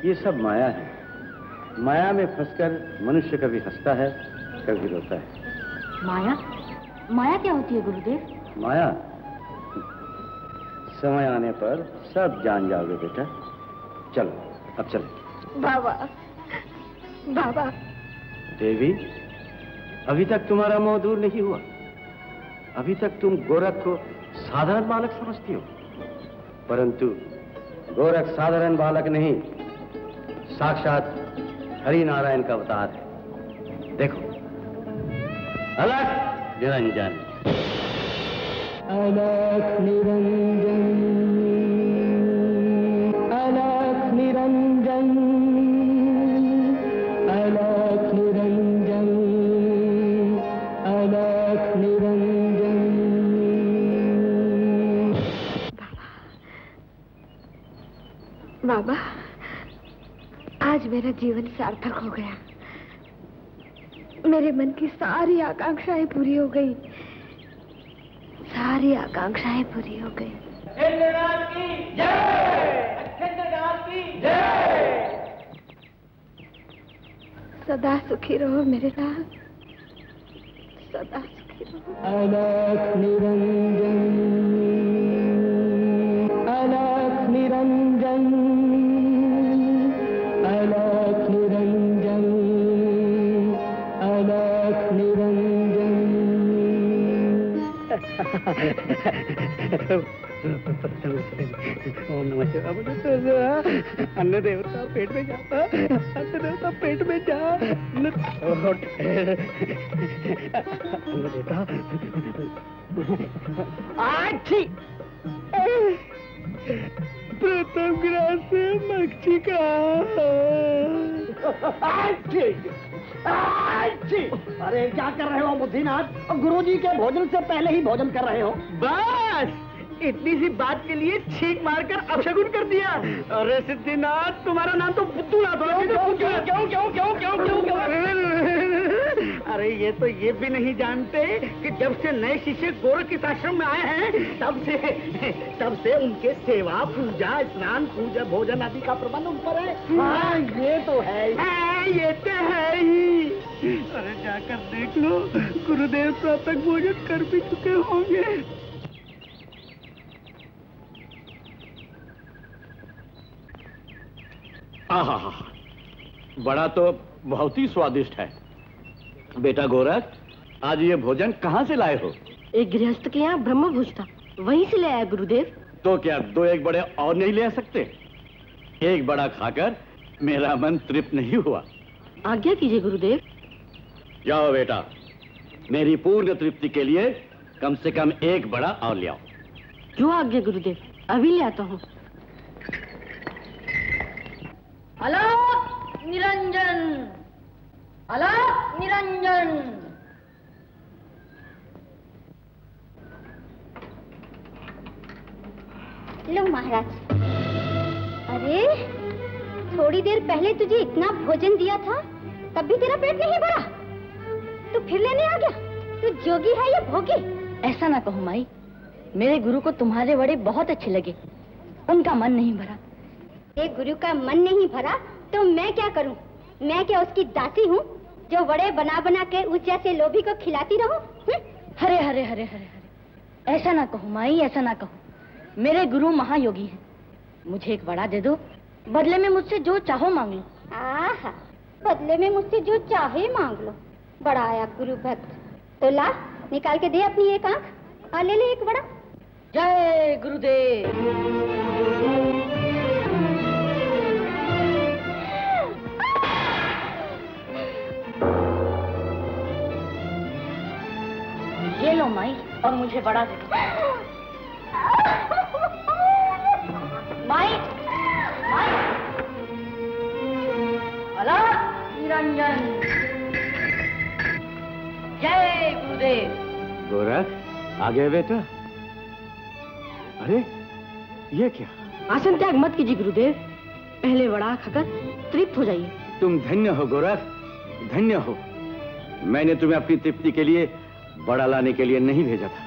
ये सब माया है। माया में फंसकर मनुष्य कभी हंसता है, कभी रोता है। माया? माया क्या होती है गुरुदेव? माया समय आने पर सब जान जाओगे बेटा। चलो, अब चलो। बाबा, बाबा। देवी, अभी तक तुम्हारा मोह दूर नहीं हुआ। अभी तक तुम गोरख को साधारण बालक समझती हो, परंतु गोरख साधारण बालक नहीं, साक्षात हरि नारायण का अवतार है। देखो, अलग निरंजन, अलग निरंजन, अलग निरंजन, अलग निरंजन, अलग निरंजन। बाबा, आज मेरा जीवन सार्थक हो गया। मेरे मन की सारी आकांक्षाएं पूरी हो गई, सारी आकांक्षाएं पूरी हो गई। मच्छिंद्रनाथ की जय, मच्छिंद्रनाथ की जय। सदा सुखी रहो मेरे लाल, सदा सुखी रहो। अलग निरंजन, अलग निरंजन, अलग निरंजन, अलग निरंजन। ओम नमः शिवाय। अन्न देवता पेट में जाता, अन्न देवता पेट में जा। अन्न देवता आठी प्रथम ग्रास से मक्खी का अरे क्या कर रहे हो बुद्धिनाथ? गुरुजी के भोजन से पहले ही भोजन कर रहे हो। बस इतनी सी बात के लिए छींक मारकर अपशगुन कर दिया। अरे सिद्धिनाथ, तुम्हारा नाम तो बुद्धूनाथ हो। क्यों? अरे ये तो ये भी नहीं जानते कि जब से नए शिष्य गोरख इस आश्रम में आए हैं तब से उनके सेवा, पूजा, स्नान, पूजा, भोजन आदि का प्रबंध उन पर है। हाँ, ये तो है ही। अरे जाकर देख लो, गुरुदेव प्रातः भोजन कर भी चुके होंगे। आहा, बड़ा तो बहुत ही स्वादिष्ट है। बेटा गोरख, आज ये भोजन कहाँ से लाए हो? एक गृहस्थ के यहाँ ब्रह्म भोज था, वहीं से ले आया गुरुदेव। तो क्या 2 एक बड़े और नहीं ले सकते? एक बड़ा खाकर मेरा मन तृप्त नहीं हुआ। आज्ञा कीजिए गुरुदेव। जाओ बेटा, मेरी पूर्ण तृप्ति के लिए कम से कम एक बड़ा और ले आओ। जो आज्ञा गुरुदेव, अभी ले आता हूँ। अलाप निरंजन, अलाप निरंजन। लो महाराज। अरे, थोड़ी देर पहले तुझे इतना भोजन दिया था, तब भी तेरा पेट नहीं भरा, तू फिर लेने आ गया? तू जोगी है या भोगी? ऐसा ना कहो माई, मेरे गुरु को तुम्हारे वड़े बहुत अच्छे लगे, उनका मन नहीं भरा। एक गुरु का मन नहीं भरा तो मैं क्या करूं? मैं क्या उसकी दासी हूं जो वड़े बना बना के उस जैसे लोभी को खिलाती रहूं? हरे हरे हरे हरे हरे, ऐसा ना कहो माई, ऐसा ना कहो। मेरे गुरु महायोगी हैं, मुझे एक वड़ा दे दो, बदले में मुझसे जो चाहो मांग लो। आहा, बदले में मुझसे जो चाहे मांग लो। बड़ा आया गुरु भक्त। तो ला, निकाल के दे अपनी एक आंख और ले ले एक वड़ा। जय गुरुदेव। ये लो माई, और मुझे बड़ा दे दो। माई, माई, अलाप निरंजन। जय गुरुदेव। गोरख, आ गए बेटा? अरे, ये क्या? आसन त्याग मत कीजिए गुरुदेव, पहले वड़ा खाकर तृप्त हो जाइए। तुम धन्य हो गोरख, धन्य हो। मैंने तुम्हें अपनी तृप्ति के लिए बड़ा लाने के लिए नहीं भेजा था,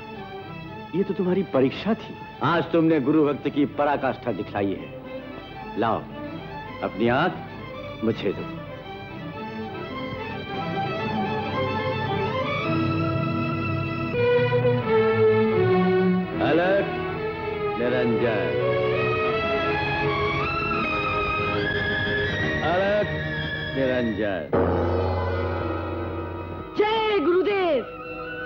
ये तो तुम्हारी परीक्षा थी। आज तुमने गुरु भक्त की पराकाष्ठा दिखलाई है। लाओ, अपनी आंख मुझे दो। अलग निरंजन, अलग निरंजन। जय गुरुदेव।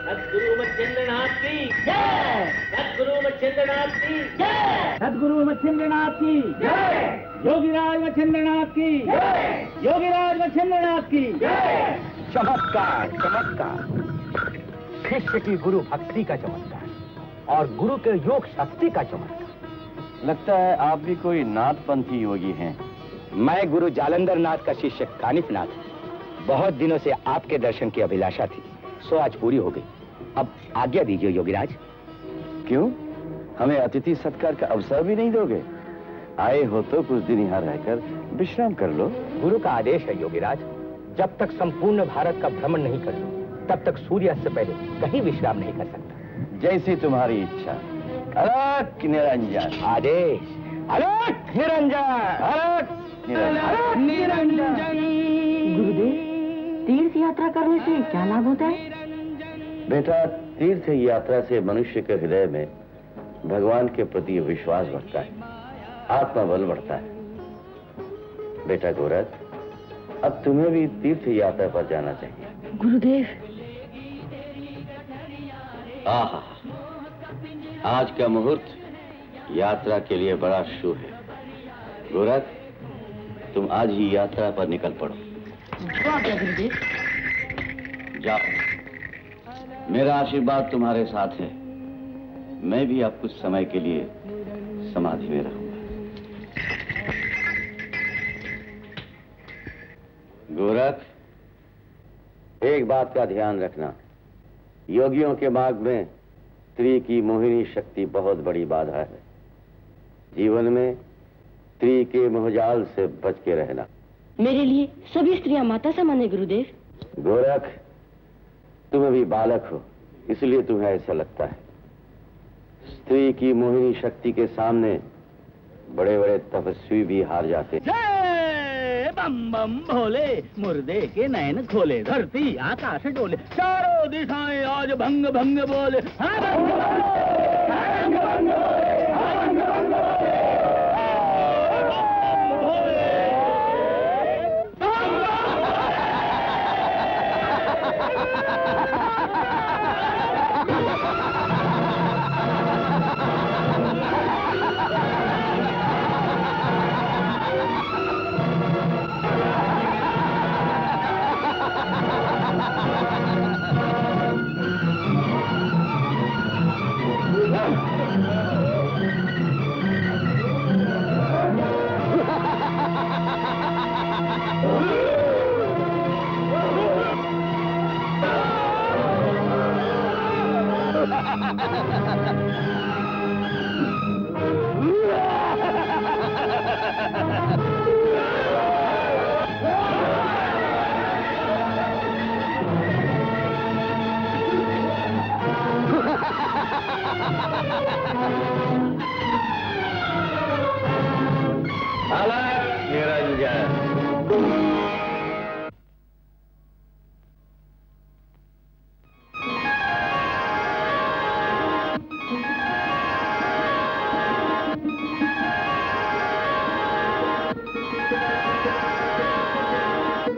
सद्गुरु मच्छिंद्रनाथ की जय, सद्गुरु मच्छिंद्रनाथ की जय, सद्गुरु मच्छिंद्रनाथ की जय, योगीराज मच्छिंद्रनाथ की जय, योगीराज मच्छिंद्रनाथ की जय। चमत्कार, चमत्कार। शिष्य की गुरु भक्ति का चमत्कार और गुरु के योग शक्ति का चमत्कार। लगता है आप भी कोई नाथपंथी योगी हैं। मैं गुरु जालंधर नाथ का शिष्य कानिफ नाथ। बहुत दिनों से आपके दर्शन की अभिलाषा थी, सो आज पूरी हो गई। अब आज्ञा दीजिए योगीराज। क्यों, हमें अतिथि सत्कार का अवसर भी नहीं दोगे? आए हो तो कुछ दिन यहाँ रहकर विश्राम कर लो। गुरु का आदेश है योगीराज, जब तक संपूर्ण भारत का भ्रमण नहीं कर लो तब तक सूर्यास्त से पहले कहीं विश्राम नहीं कर सकता। जैसी तुम्हारी इच्छा। अलग निरंजन। आदेश। अलग निरंजन, अलग निरंजन। गुरुदेव, तीर्थ यात्रा करने से क्या लाभ होता है? बेटा, तीर्थ यात्रा से मनुष्य के हृदय में भगवान के प्रति विश्वास बढ़ता है, आत्मबल बढ़ता है। बेटा गोरख, अब तुम्हें भी तीर्थ यात्रा पर जाना चाहिए। गुरुदेव। आहा, आज का मुहूर्त यात्रा के लिए बड़ा शुभ है। गोरख, तुम आज ही यात्रा पर निकल पड़ो। गुरुदेव। जाओ, मेरा आशीर्वाद तुम्हारे साथ है। मैं भी अब कुछ समय के लिए समाधि में रहूंगा। गोरख, एक बात का ध्यान रखना, योगियों के मार्ग में स्त्री की मोहिनी शक्ति बहुत बड़ी बाधा है। जीवन में स्त्री के मोहजाल से बच के रहना। मेरे लिए सभी स्त्रियां माता समान है गुरुदेव। गोरख, तुम अभी बालक हो, इसलिए तुम्हें ऐसा लगता है। स्त्री की मोहिनी शक्ति के सामने बड़े बड़े तपस्वी भी हार जाते। जय बम बम भोले, मुर्दे के नयन खोले, धरती आकाश डोले, चारों दिशाएं आज भंग भंग बोले। हाँ, भंग भंग भंग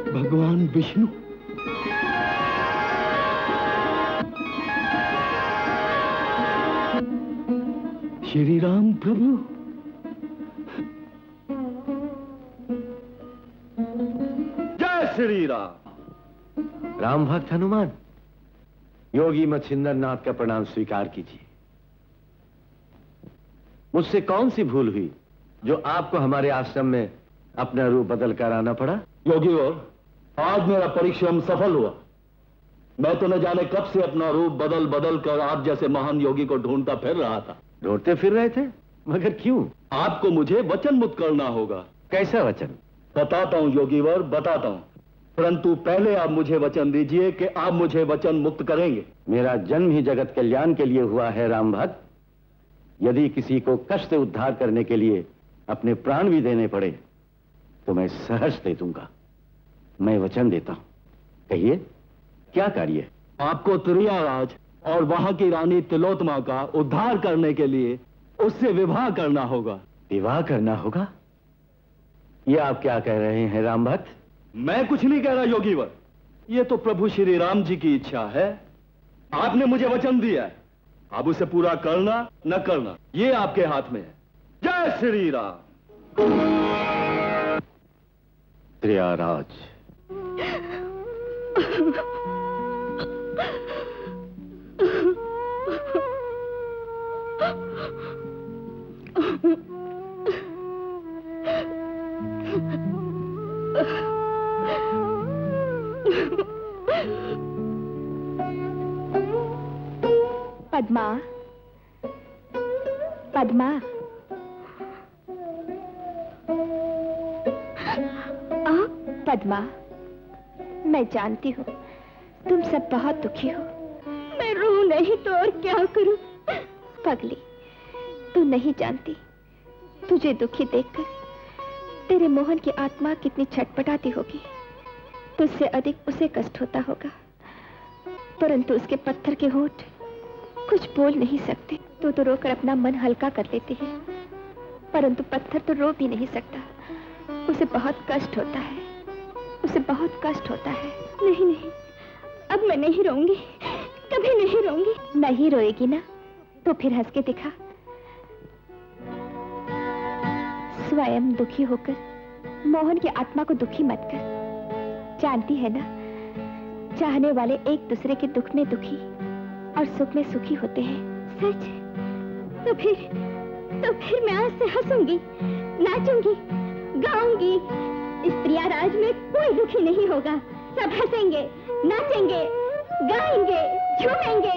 भगवान विष्णु, श्री राम प्रभु, जय श्री राम। राम भक्त हनुमान, योगी मच्छिंद्र नाथ का प्रणाम स्वीकार कीजिए। मुझसे कौन सी भूल हुई जो आपको हमारे आश्रम में अपना रूप बदल कर आना पड़ा? योगीवर, आज मेरा परिश्रम सफल हुआ। मैं तो न जाने कब से अपना रूप बदल बदल कर आप जैसे महान योगी को ढूंढता फिर रहा था। ढूंढते फिर रहे थे? मगर क्यों? आपको मुझे वचन मुक्त करना होगा। कैसा वचन? बताता हूँ योगीवर, बताता हूँ, परंतु पहले आप मुझे वचन दीजिए कि आप मुझे वचन मुक्त करेंगे। मेरा जन्म ही जगत कल्याण के लिए हुआ है राम भक्त। यदि किसी को कष्ट से उद्धार करने के लिए अपने प्राण भी देने पड़े तो मैं सहर्ष दे दूंगा। मैं वचन देता हूं, कहिए क्या कार्य है? आपको त्रियाराज और वहां की रानी तिलोत्तमा का उद्धार करने के लिए उससे विवाह करना होगा। विवाह करना होगा? ये आप क्या कह रहे हैं राम भक्त? मैं कुछ नहीं कह रहा योगीवर, ये तो प्रभु श्री राम जी की इच्छा है। आपने मुझे वचन दिया है, अब उसे पूरा करना न करना ये आपके हाथ में है। जय श्री राम। त्रियाराज, पद्मा, पद्मा, पद्मा, मैं जानती हूँ तुम सब बहुत दुखी हो। मैं रो नहीं तो और क्या करूँ? पगली, तू नहीं जानती, तुझे दुखी देखकर तेरे मोहन की आत्मा कितनी छटपटाती होगी। तुझसे अधिक उसे कष्ट होता होगा, परंतु उसके पत्थर के होंठ कुछ बोल नहीं सकते। तू तो रोकर अपना मन हल्का कर लेती है, परंतु पत्थर तो रो भी नहीं सकता। उसे बहुत कष्ट होता है, उसे बहुत कष्ट होता है। नहीं नहीं, अब मैं नहीं रोऊंगी, कभी नहीं रोऊंगी। नहीं रोएगी ना तो फिर हंस के दिखा। स्वयं दुखी होकर मोहन की आत्मा को दुखी मत कर। जानती है ना, चाहने वाले एक दूसरे के दुख में दुखी और सुख में सुखी होते हैं। सच? तो फिर मैं आज से हंसूंगी, नाचूंगी, गाऊंगी। इस त्रियाराज में कोई दुखी नहीं होगा। सब हंसेंगे, नाचेंगे, गाएंगे, झूमेंगे।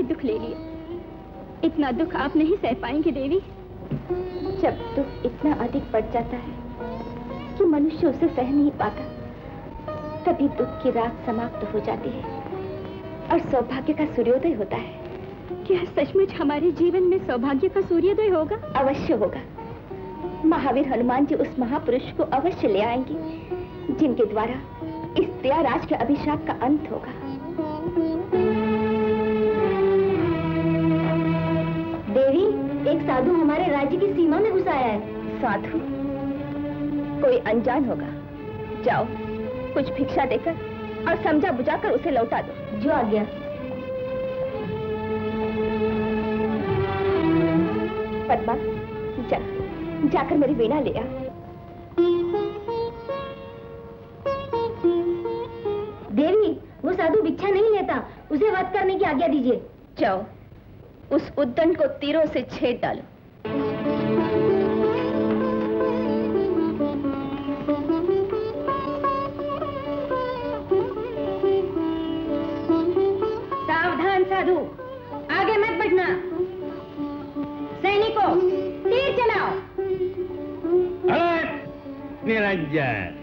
दुख ले लिया। इतना दुख आप नहीं सह पाएंगे देवी। जब दुख इतना अधिक बढ़ जाता है कि मनुष्य उसे सह नहीं पाता, तभी दुख की रात समाप्त हो जाती है और सौभाग्य का सूर्योदय होता है। क्या सचमुच हमारे जीवन में सौभाग्य का सूर्योदय होगा? अवश्य होगा। महावीर हनुमान जी उस महापुरुष को अवश्य ले आएंगे जिनके द्वारा इस त्रियाराज के अभिशाप का अंत होगा। देवी, एक साधु हमारे राज्य की सीमा में घुस आया है। साधु? कोई अनजान होगा। जाओ, कुछ भिक्षा देकर और समझा बुझाकर उसे लौटा दो। जो आ गया। पद्मा, जाकर मेरी वीणा ले आ। देवी, वो साधु भिक्षा नहीं लेता, उसे वध करने की आज्ञा दीजिए। जाओ, उस उद्दंड को तीरों से छेद डालो। सावधान साधु, आगे मत बढ़ना। सैनिकों, तीर चलाओ। निरंजन,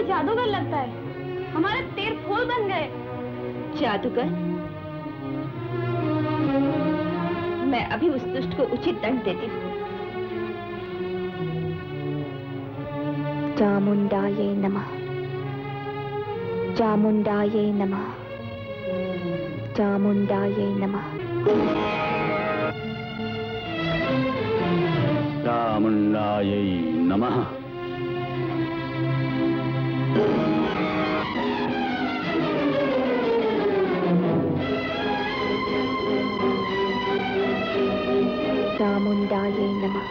जादूगर लगता है, हमारे तीर फूल बन गए। जादूगर? मैं अभी उस दुष्ट को उचित दंड देती हूँ। चामुंडाये नमः, चामुंडाये नमः, चामुंडाये नमः। चामुंडाये नमः। चामुंडाये नमः,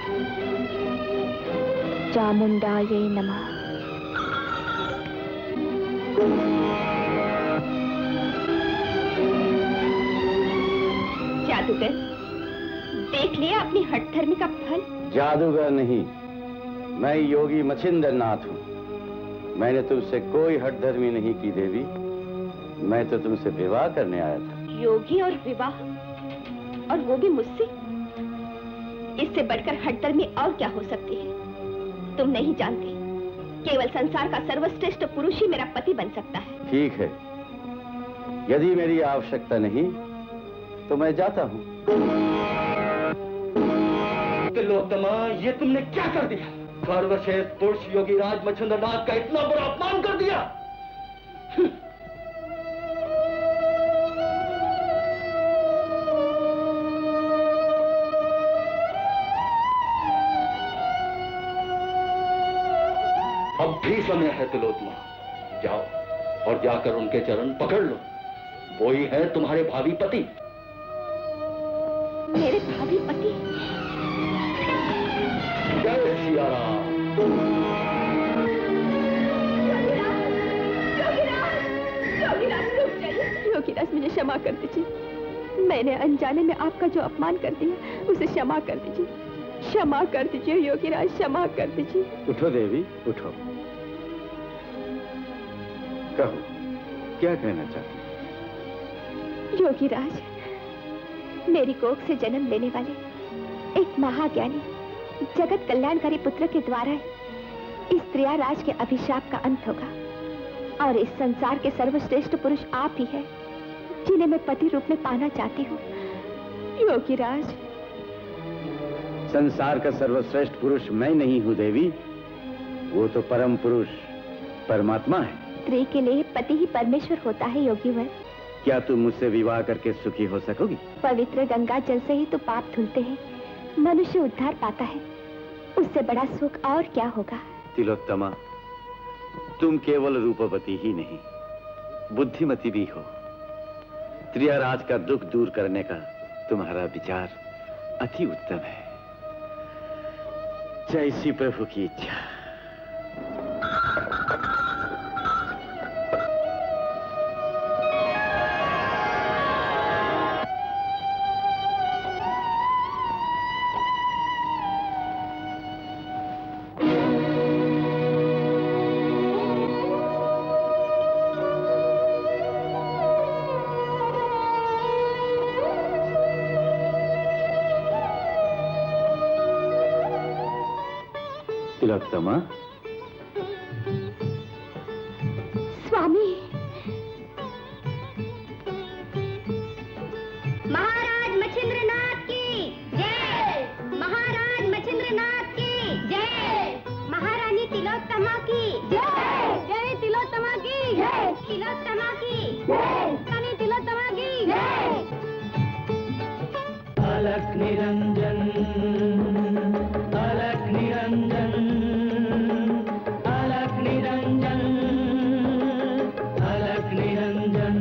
चामुंडाये नमः। जादूगर, देख लिया अपनी हठधर्मी का फल? जादूगर नहीं, मैं योगी मच्छिंद्र नाथ हूँ। मैंने तुमसे कोई हठधर्मी नहीं की देवी, मैं तो तुमसे विवाह करने आया था। योगी और विवाह, और वो भी मुझसे? इससे बढ़कर हठधर्मी और क्या हो सकती है? तुम नहीं जानते, केवल संसार का सर्वश्रेष्ठ पुरुष ही मेरा पति बन सकता है। ठीक है, यदि मेरी आवश्यकता नहीं तो मैं जाता हूँ। तिलोत्तमा, ये तुमने क्या कर दिया? सर्वश्रेष्ठ पुरुष योगी राज मच्छिंद्र नाथ का इतना बड़ा अपमान कर दिया। अब भी समय है तिलोत्तमा, जाओ और जाकर उनके चरण पकड़ लो। वो ही है तुम्हारे भावी पति। मेरे भावी पति? जय सिया राम। योगीराज, मुझे क्षमा कर दीजिए। मैंने अनजाने में आपका जो अपमान कर दिया, उसे क्षमा कर दीजिए। क्षमा कर दीजिए योगीराज, क्षमा कर दीजिए। उठो देवी, उठो। कहो, क्या कहना चाहती? योगीराज, मेरी कोख से जन्म लेने वाले एक महाज्ञानी जगत कल्याणकारी पुत्र के द्वारा इस त्रियाराज के अभिशाप का अंत होगा, और इस संसार के सर्वश्रेष्ठ पुरुष आप ही हैं, जिन्हें मैं पति रूप में पाना चाहती हूँ। योगीराज, संसार का सर्वश्रेष्ठ पुरुष मैं नहीं हूँ देवी, वो तो परम पुरुष परमात्मा है। स्त्री के लिए पति ही परमेश्वर होता है योगीवर। क्या तुम मुझसे विवाह करके सुखी हो सकोगी? पवित्र गंगा जल से ही तो पाप धुलते हैं, मनुष्य उद्धार पाता है, उससे बड़ा सुख और क्या होगा। तिलोत्तमा, तुम केवल रूपवती ही नहीं, बुद्धिमती भी हो। त्रियाराज का दुख दूर करने का तुम्हारा विचार अति उत्तम है। जैसी प्रभु की इच्छा। तिलोत्तमा, स्वामी। महाराज मच्छिंद्रनाथ की जय। महाराज मच्छिंद्रनाथ की जय। महारानी तिलोत्तमा की जय। जय तिलोत्तमा की जय। तिलोत्तमा की जय। रानी तिलोत्तमा की जय। अलख निरंजन, अलख निरंजन, अलख निरंजन, अलख निरंजन।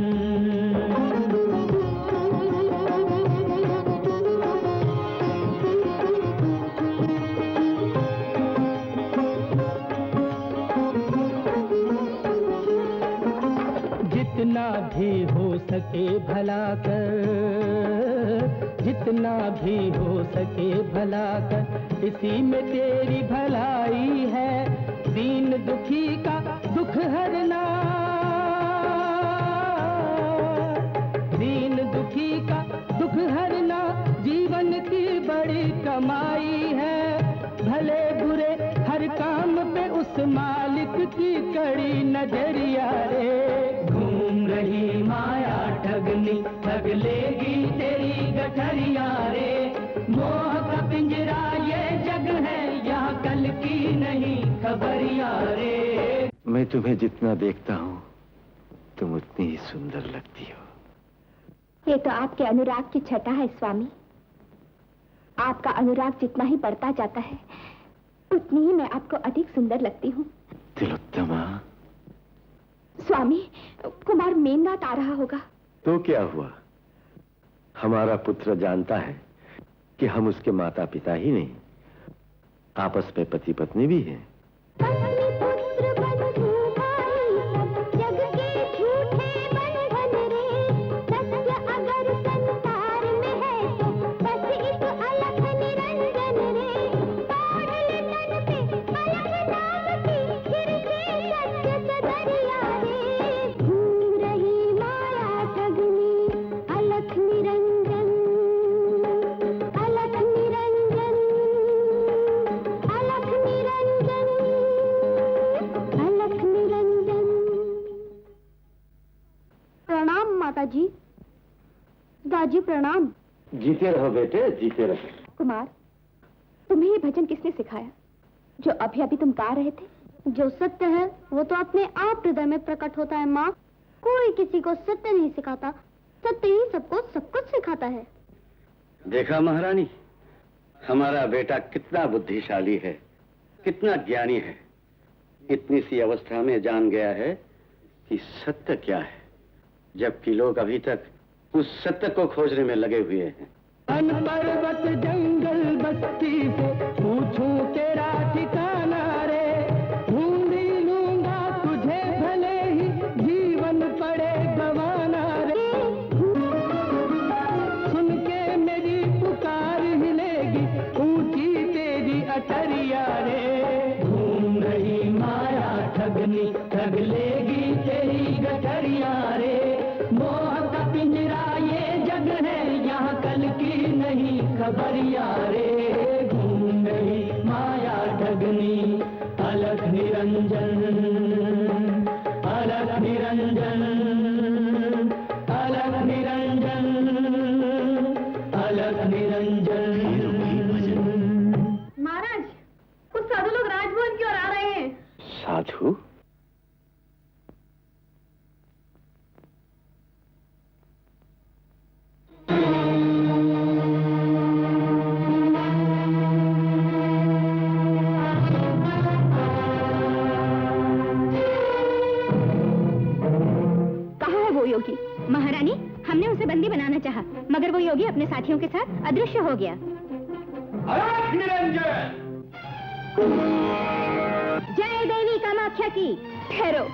जितना भी हो सके भला कर, जितना भी हो सके भला कर, इसी में तेरी भलाई है। दीन दुखी का दुख हरना, दीन दुखी का दुख हरना जीवन की बड़ी कमाई है। भले बुरे हर काम पे उस मालिक की कड़ी नजरिया रे। घूम रही माया ठगनी, ठग लेगी तेरी गठरिया रे। मोह का पिंजरा ये जग है, यहाँ कल की नहीं खबरिया रे। मैं तुम्हें जितना देखता हूँ तुम उतनी ही सुंदर लगती हो। ये तो आपके अनुराग की छटा है स्वामी। आपका अनुराग जितना ही बढ़ता जाता है, उतनी ही मैं आपको अधिक सुंदर लगती हूँ। तिलोत्तमा, स्वामी, कुमार मेमनाथ आ रहा होगा। तो क्या हुआ? हमारा पुत्र जानता है कि हम उसके माता पिता ही नहीं, आपस में पति पत्नी भी हैं। दादाजी, दादी प्रणाम। जीते रहो बेटे, जीते रहो। कुमार, तुम्हें ये भजन किसने सिखाया जो अभी अभी तुम गा रहे थे? जो सत्य है वो तो अपने आप हृदय में प्रकट होता है माँ। कोई किसी को सत्य नहीं सिखाता, सत्य ही सबको सब कुछ सिखाता है। देखा महारानी, हमारा बेटा कितना बुद्धिशाली है, कितना ज्ञानी है। इतनी सी अवस्था में जान गया है कि सत्य क्या है, जबकि लोग अभी तक उस सत्य को खोजने में लगे हुए हैं। अन पर्वत जंगल बस्ती से पूछूं तेरा ठिकाना रे। ढूंढ लूंगा तुझे भले ही जीवन पड़े गवाना रे। सुन के मेरी पुकार हिलेगी ऊंची तेरी अटरिया रे। घूम रही माया ठगनी, ठग लेगी तेरी गठरिया रे। मोह का पिंजरा ये जग है, यहाँ कल की नहीं खबरिया रे। घूम रही माया ठगनी, अलख निरंजन, अलख निरंजन, अलख निरंजन, अलख निरंजन। हमने उसे बंदी बनाना चाहा, मगर वो योगी अपने साथियों के साथ अदृश्य हो गया। अलख निरंजन! जय देवी कामाख्या की। ठहरो,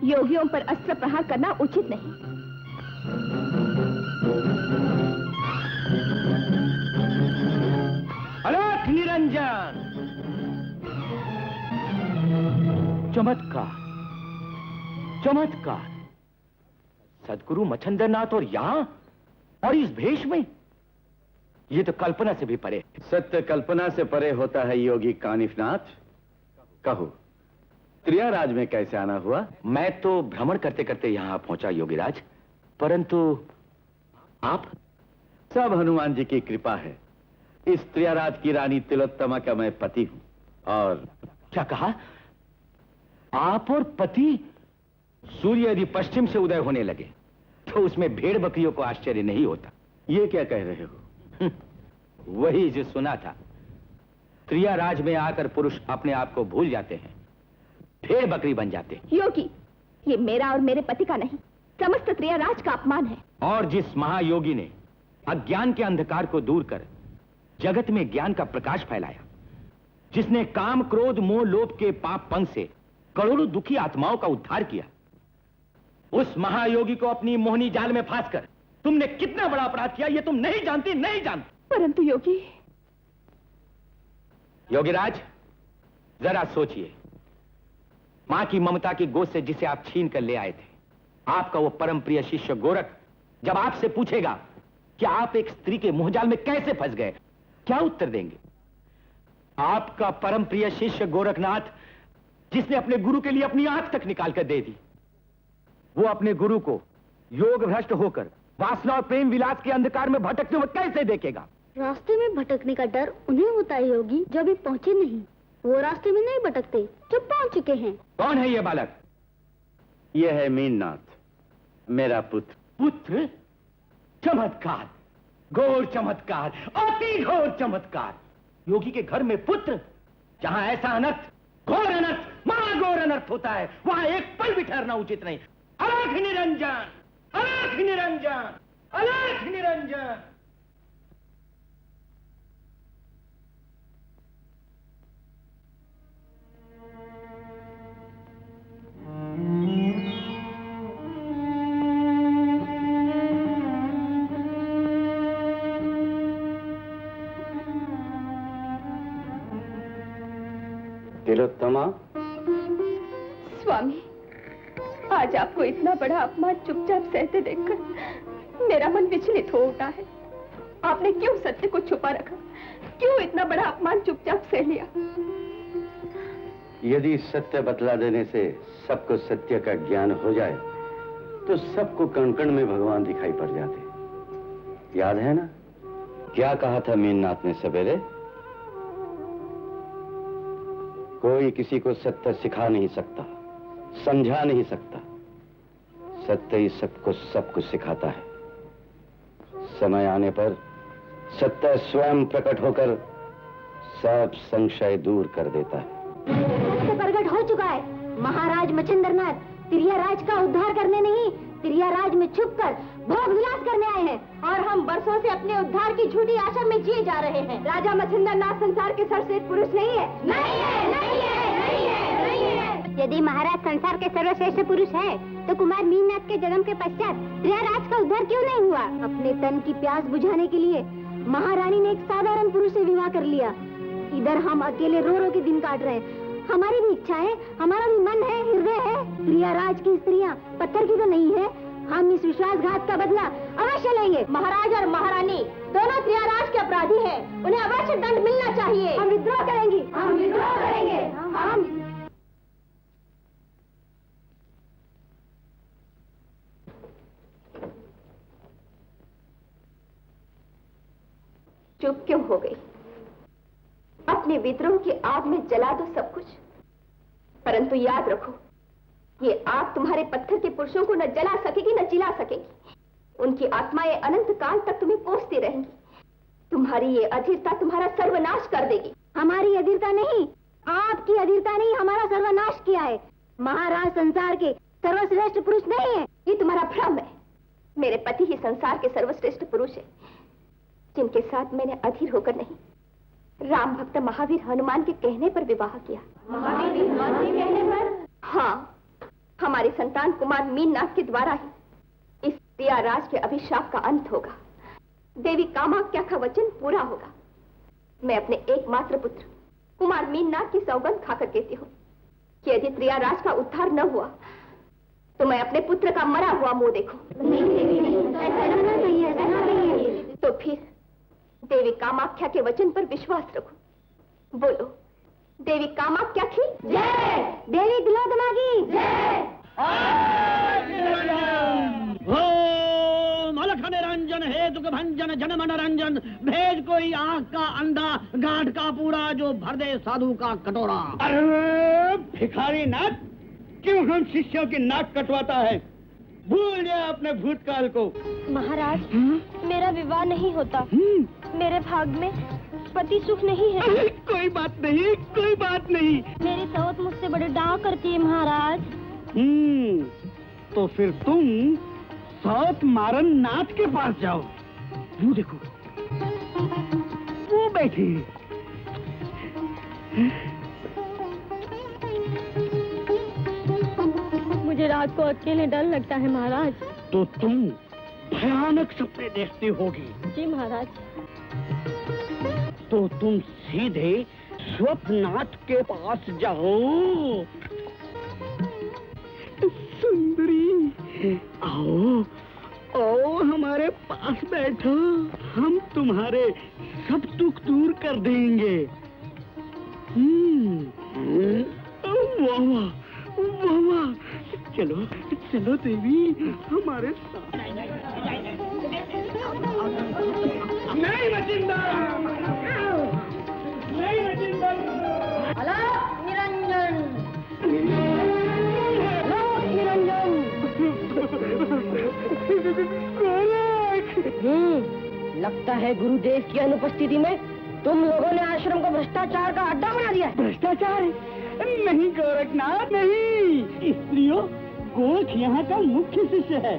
योगियों पर अस्त्र प्रहार करना उचित नहीं। अलख निरंजन! चमत्कार, चमत्कार! सदगुरु मच्छिंद्रनाथ और यहां और इस भेष में, ये तो कल्पना से भी परे। सत्य कल्पना से परे होता है योगी कानिफनाथ। कहो, त्रियाराज में कैसे आना हुआ? मैं तो भ्रमण करते करते यहां पहुंचा योगीराज, परंतु आप? सब हनुमान जी की कृपा है। इस त्रियाराज की रानी तिलोत्तमा का मैं पति हूं। और क्या कहा? आप और पति? सूर्य यदि पश्चिम से उदय होने लगे तो उसमें भेड़ बकरियों को आश्चर्य नहीं होता। ये क्या कह रहे हो? वही जो सुना था। त्रियाराज में आकर पुरुष अपने आप को भूल जाते हैं, भेड़ बकरी बन जाते हैं। योगी, ये मेरा और मेरे पति का नहीं, समस्त त्रियाराज का अपमान है। और जिस महायोगी ने अज्ञान के अंधकार को दूर कर जगत में ज्ञान का प्रकाश फैलाया, जिसने काम क्रोध मोह लोभ के पाप पंख से करोड़ों दुखी आत्माओं का उद्धार किया, उस महायोगी को अपनी मोहनी जाल में फांसकर तुमने कितना बड़ा अपराध किया, ये तुम नहीं जानती, नहीं जानती। परंतु योगी। योगीराज, जरा सोचिए, मां की ममता की गोद से जिसे आप छीन कर ले आए थे, आपका वो परम प्रिय शिष्य गोरख जब आपसे पूछेगा कि आप एक स्त्री के मोहजाल में कैसे फंस गए, क्या उत्तर देंगे? आपका परम प्रिय शिष्य गोरखनाथ, जिसने अपने गुरु के लिए अपनी आंख तक निकाल कर दे दी, वो अपने गुरु को योग भ्रष्ट होकर वासना और प्रेम विलास के अंधकार में भटकते हुए कैसे देखेगा? रास्ते में भटकने का डर उन्हें होता है योगी, जो अभी पहुंचे नहीं। वो रास्ते में नहीं भटकते, जो पहुंच चुके हैं। कौन है ये बालक? यह है मीननाथ, मेरा पुत्र। पुत्र? चमत्कार, घोर चमत्कार, अति घोर चमत्कार। योगी के घर में पुत्र? जहां ऐसा अनर्थ, घोर अनर्थ, महाघोर अनर्थ होता है, वहां एक पल भी ठहरना उचित नहीं। अलख निरंजन, अलख निरंजन, अलख निरंजन। तिलोत्तमा, स्वामी, आज आपको इतना बड़ा अपमान चुपचाप सहते देखकर मेरा मन विचलित हो उठा है। आपने क्यों सत्य को छुपा रखा? क्यों इतना बड़ा अपमान चुपचाप सह लिया? यदि सत्य बतला देने से सबको सत्य का ज्ञान हो जाए तो सबको कण कण में भगवान दिखाई पड़ जाते। याद है ना क्या कहा था मीननाथ ने सवेरे? कोई किसी को सत्य सिखा नहीं सकता, समझा नहीं सकता। सत्य ही सबको सब कुछ सिखाता है। समय आने पर सत्य स्वयं प्रकट होकर सब संशय दूर कर देता है। सत्य प्रकट हो चुका है। महाराज मच्छिंद्रनाथ त्रियाराज का उद्धार करने नहीं, त्रियाराज में छुपकर भोग विलास करने आए हैं, और हम बरसों से अपने उद्धार की झूठी आशा में जिए जा रहे हैं। राजा मच्छिंद्रनाथ संसार के सर्वश्रेष्ठ पुरुष नहीं है। नहीं है, नहीं है, नहीं है, नहीं है। यदि महाराज संसार के सर्वश्रेष्ठ पुरुष है, तो कुमार मीननाथ के जन्म के पश्चात त्रियाराज का उद्धार क्यों नहीं हुआ? अपने तन की प्यास बुझाने के लिए महारानी ने एक साधारण पुरुष से विवाह कर लिया। इधर हम अकेले रो रो के दिन काट रहे हैं। हमारी भी इच्छा है, हमारा भी मन है, हृदय है। त्रियाराज की स्त्रियां पत्थर की तो नहीं है। हम इस विश्वासघात का बदला अवश्य लेंगे। महाराज और महारानी दोनों त्रियाराज के अपराधी हैं। उन्हें अवश्य दंड मिलना चाहिए। हम विद्रोह करेंगे, हम विद्रोह करेंगे। हम चुप क्यों हो गई? अपने विद्रोह की आग में जला दो सब कुछ, परंतु याद रखो, ये आग तुम्हारे पत्थर के पुरुषों को न जला सकेगी न जिला सकेगी। उनकी आत्माएं अनंत काल तक तुम्हें कोसती रहेंगी। तुम्हारी ये अधीरता तुम्हारा सर्वनाश कर देगी। हमारी अधीरता नहीं, आपकी अधीरता नहीं हमारा सर्वनाश किया है। महाराज संसार के सर्वश्रेष्ठ पुरुष नहीं है। ये तुम्हारा भ्रम है। मेरे पति ही संसार के सर्वश्रेष्ठ पुरुष है, जिनके साथ मैंने अधीर होकर नहीं, राम भक्त महावीर हनुमान के कहने पर विवाह किया। महावीर हनुमान के कहने पर? हाँ, हमारी संतान कुमार मीननाथ के द्वारा ही इस प्रियाराज के अभिशाप का अंत होगा। देवी कामाख्या का वचन पूरा होगा। मैं अपने एकमात्र पुत्र कुमार मीननाथ की सौगंध खाकर कहती हूँ कि यदि प्रियाराज का उद्धार न हुआ तो मैं अपने पुत्र का मरा हुआ मुंह देखूं। तो फिर देवी कामाख्या के वचन पर विश्वास रखो। बोलो, देवी कामाख्या की जय, देवी तिलोत्तमा की जय। ओम अलख निरंजन हेतु भंजन जन मनोरंजन, भेज कोई आंख का अंधा गांठ का पूरा जो भर दे साधु का कटोरा। अरे भिखारी नाथ, क्यों हम शिष्यों की नाक कटवाता है? भूल जा अपने भूतकाल को। महाराज, मेरा विवाह नहीं होता। मेरे भाग में पति सुख नहीं है। कोई बात नहीं, कोई बात नहीं। मेरी सौत मुझसे बड़े डाह करती है महाराज। तो फिर तुम सौत मारन नाथ के पास जाओ। वो देखो, वो बैठी। मुझे रात को अकेले डर लगता है महाराज। तो तुम भयानक सपने देखती होगी। जी महाराज। तो तुम सीधे स्वप्नाथ के पास जाओ। सुंदरी, आओ आओ हमारे पास बैठो, हम तुम्हारे सब दुख दूर कर देंगे। वाह वाह वाह, चलो चलो देवी हमारे साथ। नहीं मचिंदर, नहीं मचिंदर। अलख निरंजन, अलख निरंजन। लगता है गुरुदेव की अनुपस्थिति में तुम लोगों ने आश्रम को भ्रष्टाचार का अड्डा बना दिया। भ्रष्टाचार? नहीं गोरखनाथ, नहीं। स्त्रियों, गोरख यहाँ का मुख्य शिष्य है।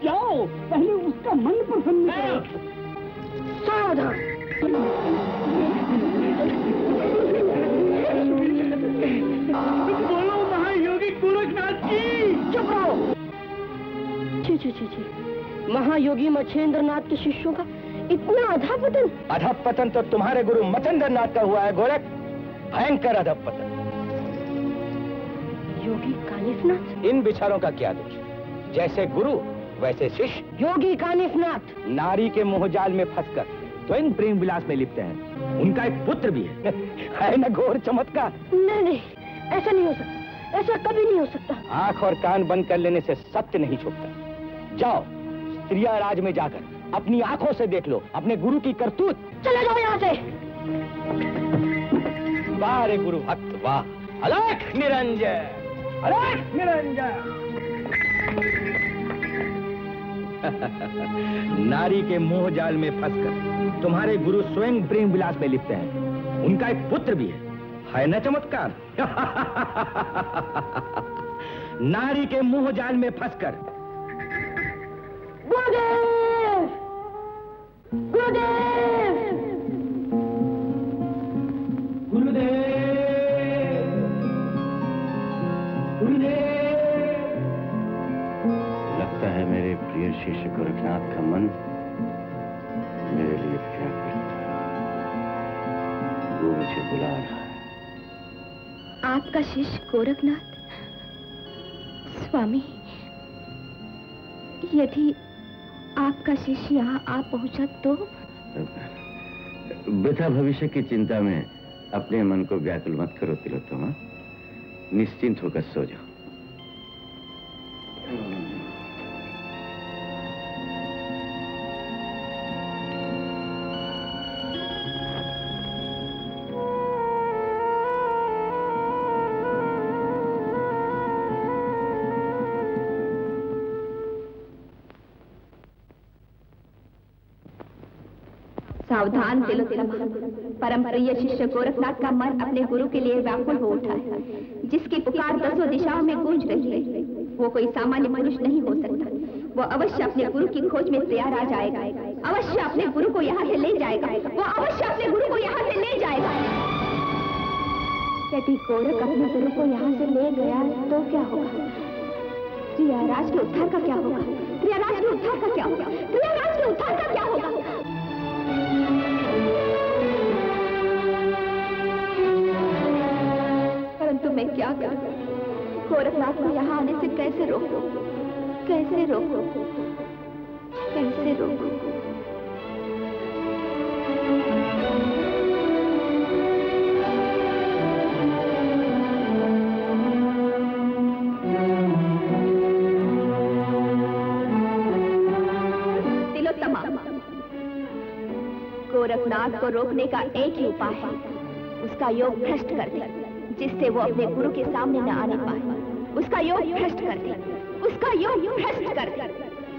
जाओ, पहले उसका मन प्रसन्न करो। सावधान। बोलो महायोगी गोरखनाथ की। चुप रहो। छी छी छी छी, महायोगी मच्छेंद्रनाथ के शिष्यों का इतना अधःपतन। अधःपतन तो तुम्हारे गुरु मच्छेंद्रनाथ का हुआ है गोरख, भयंकर अधःपतन। योगी कानिफनाथ? इन विचारों का क्या दोष? जैसे गुरु वैसे शिष्य। योगी कानिफनाथ नारी के मोहजाल में फंसकर स्वयं प्रेम विलास में लिप्त हैं। उनका एक पुत्र भी है न घोर चमत्कार। नहीं नहीं, ऐसा नहीं हो सकता, ऐसा कभी नहीं हो सकता। आंख और कान बंद कर लेने से सत्य नहीं छुपता। जाओ, स्त्रिया राज में जाकर अपनी आंखों से देख लो अपने गुरु की करतूत। चले जाओ यहाँ से। वाह रे गुरु भक्त वाह, अलख निरंजन, अलख निरंजन। नारी के मोह जाल में फंसकर तुम्हारे गुरु स्वयं प्रेम विलास में लिप्त हैं। उनका एक पुत्र भी है न चमत्कार? नारी के मोह जाल में फंसकर। गुरुदेव, गुरुदेव, गुरुदेव, गुरुदेव। लगता है मेरे प्रिय शिष्य गोरखनाथ का मन मेरे लिए व्याकुल है। वो मुझे बुला रहा है। आपका शिष्य गोरखनाथ? स्वामी, यदि आपका शिष्य यहाँ आ पहुंचा तो? वृथा भविष्य की चिंता में अपने मन को व्याकुल मत करो तिलोत्तमा, निश्चिंत होकर सो जाओ। सावधान तिलोत्तमा, परम प्रिय शिष्य गोरखनाथ का मन अपने गुरु के लिए व्याकुल हो उठा है, जिसकी पुकार दसों दिशाओं में गूंज रही है। वो कोई सामान्य पुरुष नहीं हो सकता। वो अवश्य अपने गुरु की खोज में तैयार आ जाएगा, अवश्य अपने गुरु को यहाँ से ले जाएगा, वो अवश्य अपने गुरु को यहाँ से ले जाएगा। यदि गोरख अपने गुरु को यहाँ से ले गया तो क्या होगा? प्रियाराज के उद्धार का क्या होगा? प्रियाराज के उद्धार का क्या होगा? प्रियाराज के उद्धार का क्या होगा? परंतु मैं क्या करूं? गोरखनाथ को यहाँ आने से कैसे रोकूं? कैसे रोकूं? कैसे रोकूं? गोरखनाथ को रोकने का एक ही उपाय है, उसका योग भ्रष्ट कर दे, जिससे वो अपने गुरु के सामने न आने पाए। उसका योग भ्रष्ट कर दे, उसका योग भ्रष्ट कर दे,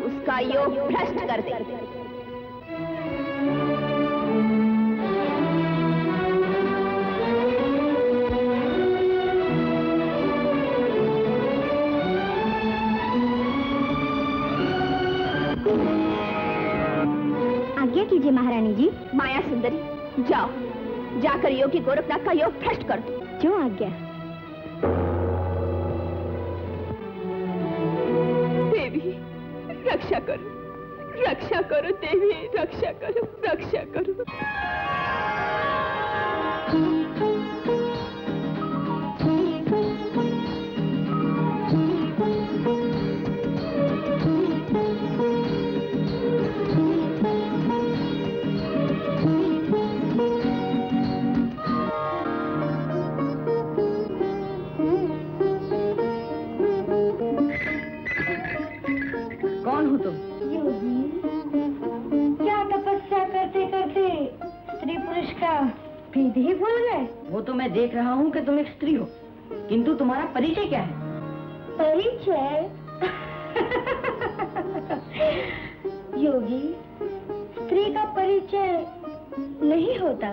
उसका योग भ्रष्ट कर दे। आज्ञा कीजिए महारानी जी। माया सुंदरी, जाओ, जाकर योगी गोरखनाथ का योग भ्रष्ट कर दो। जो आज्ञा। देवी रक्षा करो, रक्षा करो देवी, रक्षा करो, रक्षा करो। कौन हो तुम? क्या तपस्या करते करते स्त्री पुरुष का भेद ही भूल गए? वो तो मैं देख रहा हूँ कि तुम एक स्त्री हो, किंतु तुम्हारा परिचय क्या है? परिचय? योगी, स्त्री का परिचय नहीं होता,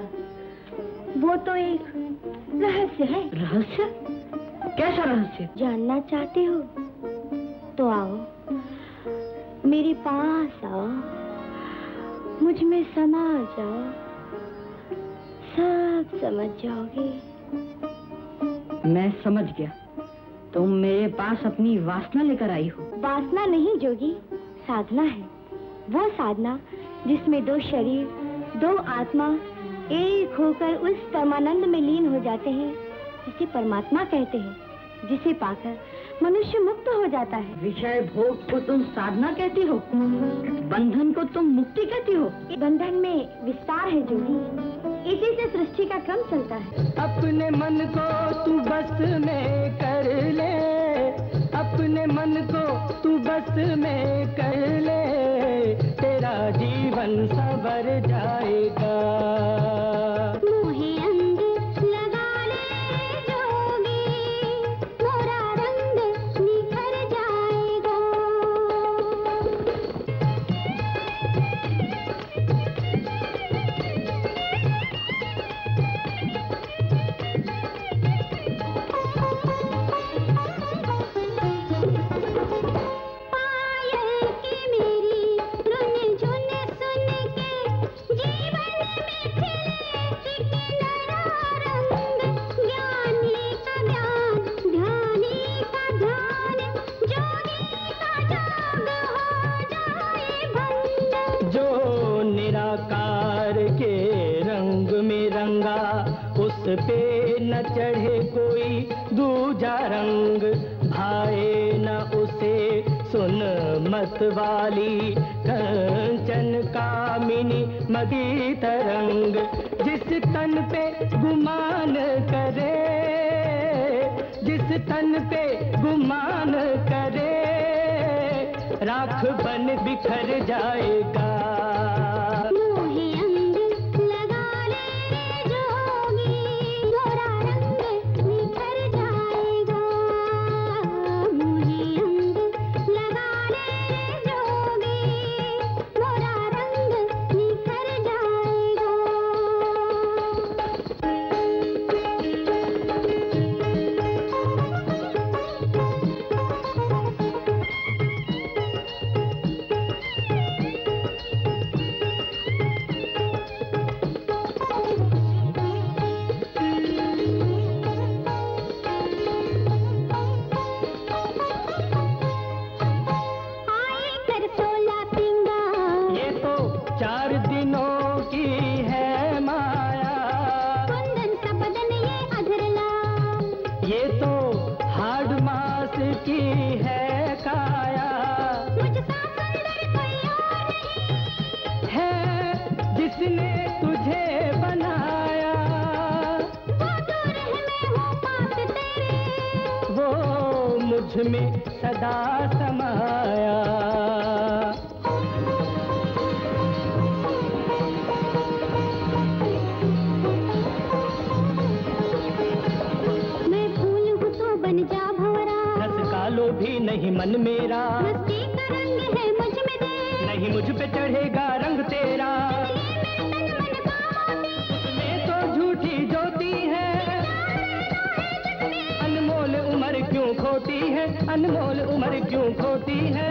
वो तो एक रहस्य है। रहस्य? कैसा रहस्य? जानना चाहते हो तो आओ, मेरे पास आओ, मुझ में समा जाओ, सब समझ जाओगे। मैं समझ गया, तुम मेरे पास अपनी वासना लेकर आई हो। वासना नहीं जोगी, साधना है। वो साधना जिसमें दो शरीर, दो आत्मा एक होकर उस परमानंद में लीन हो जाते हैं, जिसे परमात्मा कहते हैं, जिसे पाकर मनुष्य मुक्त हो जाता है। विषय भोग को तुम साधना कहती हो, बंधन को तुम मुक्ति कहती हो। बंधन में विस्तार है जोगी, इसी से सृष्टि का क्रम चलता है। अपने मन को तू बस में कर ले, अपने मन को तू बस में कर ले, तेरा जीवन संवर जाएगा। पे न चढ़े कोई दूजा रंग, भाए न उसे सुन मत वाली कंचन कामिनी मदी तरंग। जिस तन पे गुमान करे, जिस तन पे गुमान करे, राख बन बिखर जाएगा। तो 4 दिनों की है माया, कुंदन सा बदन ये अधरला, ये तो हाड़ मास की है काया, मुझसा सुंदर कोई और नहीं है जिसने तुझे बनाया, वो दूर है मैं हूँ पास तेरे, वो मुझ में सदा समाया। मैं फूल हूँ तो बन जा भंवरा, रस का लोभी नहीं मन मेरा, मस्ती का रंग है मुझ में दे, नहीं मुझ पे चढ़ेगा रंग तेरा, तन मन बाहों उसमें तो झूठी ज्योति है, अनमोल उम्र क्यों खोती है, अनमोल उम्र क्यों खोती है,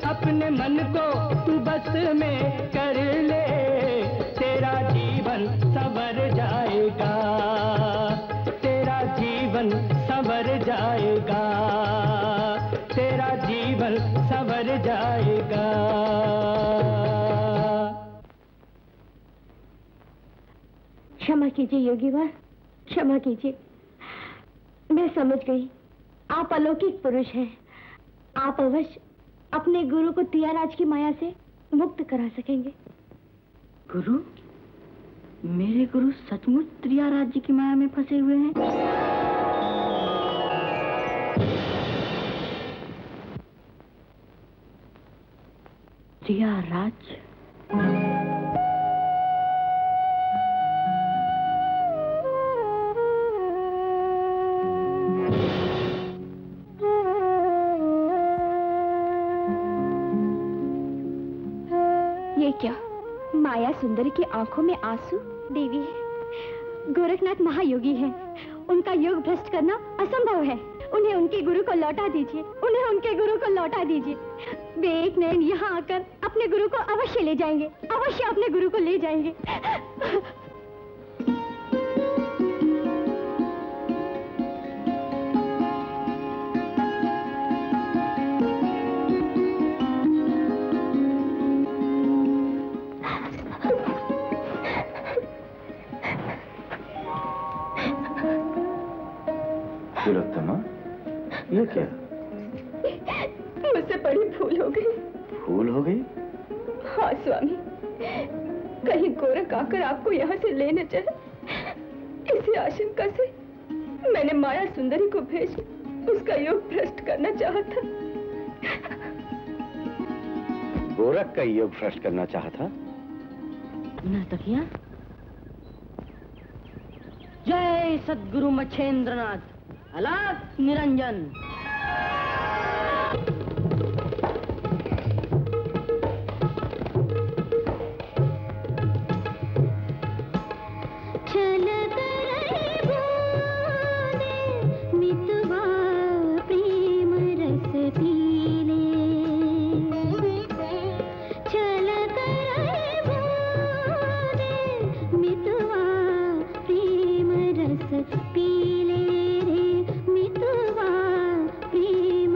अपने मन को तू बस में कर ले, तेरा जीवन संवर जाएगा, तेरा जीवन संवर जाएगा, तेरा जीवन संवर जाएगा। क्षमा कीजिए योगीवर, क्षमा कीजिए। मैं समझ गई, आप अलौकिक पुरुष हैं। आप अवश्य अपने गुरु को त्रियाराज की माया से मुक्त करा सकेंगे। गुरु, मेरे गुरु सचमुच त्रियाराज जी की माया में फंसे हुए हैं। त्रियाराज, ये क्या, माया सुंदरी की आंखों में आंसू? देवी, गोरखनाथ महायोगी हैं। उनका योग भ्रष्ट करना असंभव है। उन्हें उनके गुरु को लौटा दीजिए, उन्हें उनके गुरु को लौटा दीजिए। वे एक नयन यहाँ आकर अपने गुरु को अवश्य ले जाएंगे, अवश्य अपने गुरु को ले जाएंगे। तिलोत्तमा, ये क्या? मुझसे बड़ी भूल हो गई। भूल हो गई? हाँ स्वामी, कहीं गोरख आकर आपको यहाँ से ले न जाए, इसी आशंका से मैंने माया सुंदरी को भेज उसका योग भ्रष्ट करना चाहा था। गोरख का योग भ्रष्ट करना चाहा था? नाटकिया। जय सद्गुरु मच्छेंद्रनाथ, अलाप निरंजन। पीले रे मितवा प्रेम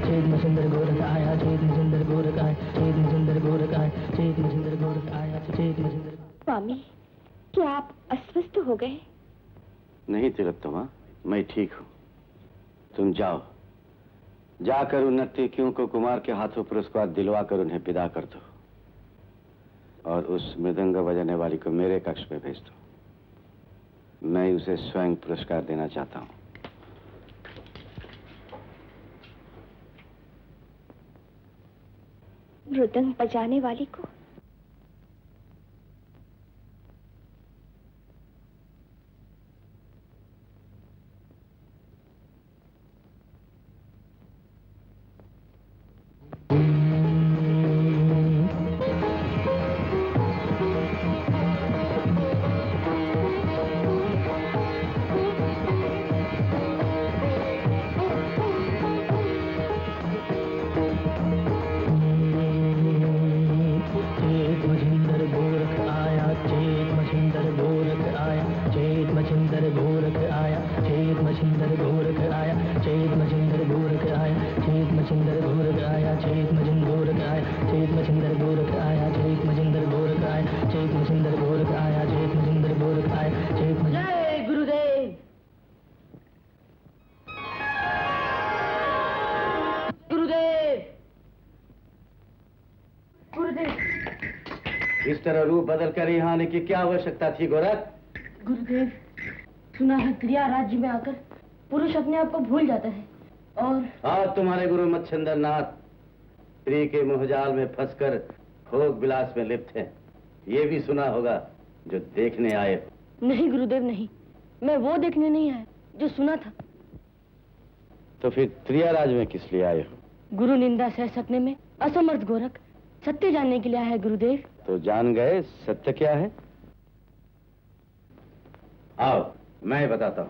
चेत मछिंदर गोरख आया, चेत मछिंदर गोरख आया, चेत मछिंदर गोरख आया, चेत मछिंदर गोरख आया, चेत मछिंदर। स्वामी, क्या आप अस्वस्थ हो गए? नहीं तिलोत्तमा, मैं ठीक हूँ। तुम जाओ, जाकर उन नर्तकियों को कुमार के हाथों पुरस्कार दिलवा कर उन्हें विदा कर दो और उस मृदंग बजाने वाली को मेरे कक्ष में भेज दो। मैं उसे स्वयं पुरस्कार देना चाहता हूँ। मृदंग बजाने वाली को? इस तरह रूप बदल कर यहाँ आने की क्या आवश्यकता थी गोरख? गुरुदेव, सुना है क्रिया राज्य में आकर पुरुष अपने आप को भूल जाता है और तुम्हारे गुरु मच्छिंदर नाथ स्त्री के मोहजाल में फंसकर भोग विलास में लिप्त हैं। ये भी सुना होगा जो देखने आए हो। नहीं गुरुदेव नहीं, मैं वो देखने नहीं आया जो सुना था। तो फिर त्रियाराज में किस लिए आए हो? गुरु निंदा सह सकने में असमर्थ गोरख सत्य जानने के लिए आया है गुरुदेव। तो जान गए सत्य क्या है? आओ मैं बताता हूं।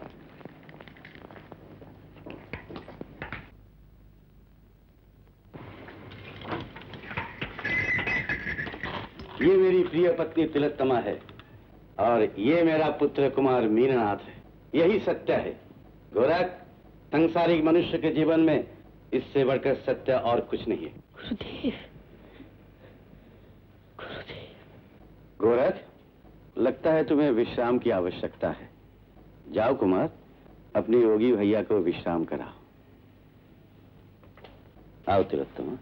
ये मेरी प्रिय पत्नी तिलोत्तमा है और ये मेरा पुत्र कुमार मीननाथ है। यही सत्य है गोरख। संसारिक मनुष्य के जीवन में इससे बढ़कर सत्य और कुछ नहीं है। गुरुदेव, गोरख, लगता है तुम्हें विश्राम की आवश्यकता है। जाओ कुमार, अपनी योगी भैया को विश्राम कराओ। आओ तिलोत्तमा,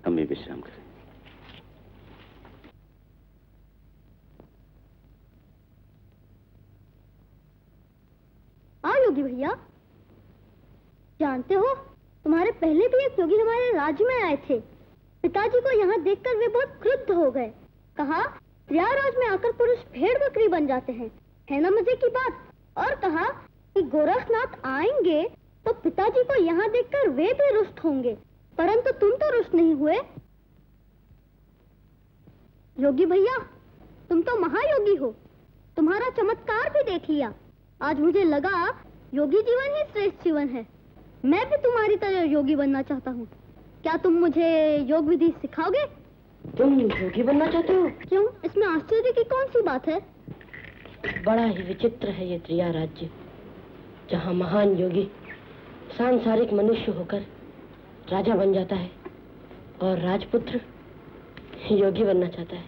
हम भी विश्राम करें। हाँ योगी भैया, जानते हो तुम्हारे पहले भी एक योगी हमारे राज्य में आए थे। पिताजी को यहाँ देखकर वे बहुत क्रुद्ध हो गए। कहा प्रयागराज में आकर पुरुष भेड़ बकरी बन जाते हैं, है ना मजे की बात। और कहा कि गोरखनाथ आएंगे तो पिताजी को यहाँ देखकर वे भी रुष्ट होंगे, परंतु तुम तो रुष्ट नहीं हुए। योगी भैया, तुम तो महायोगी हो, तुम्हारा चमत्कार भी देख लिया। आज मुझे लगा योगी जीवन ही श्रेष्ठ जीवन है। मैं भी तुम्हारी तरह योगी बनना चाहता हूँ। क्या तुम मुझे योग विधि सिखाओगे? तुम योगी बनना चाहते हो? क्यों, इसमें आश्चर्य की कौन सी बात है? बड़ा ही विचित्र है ये त्रिया राज्य, जहाँ महान योगी सांसारिक मनुष्य होकर राजा बन जाता है और राजपुत्र योगी बनना चाहता है।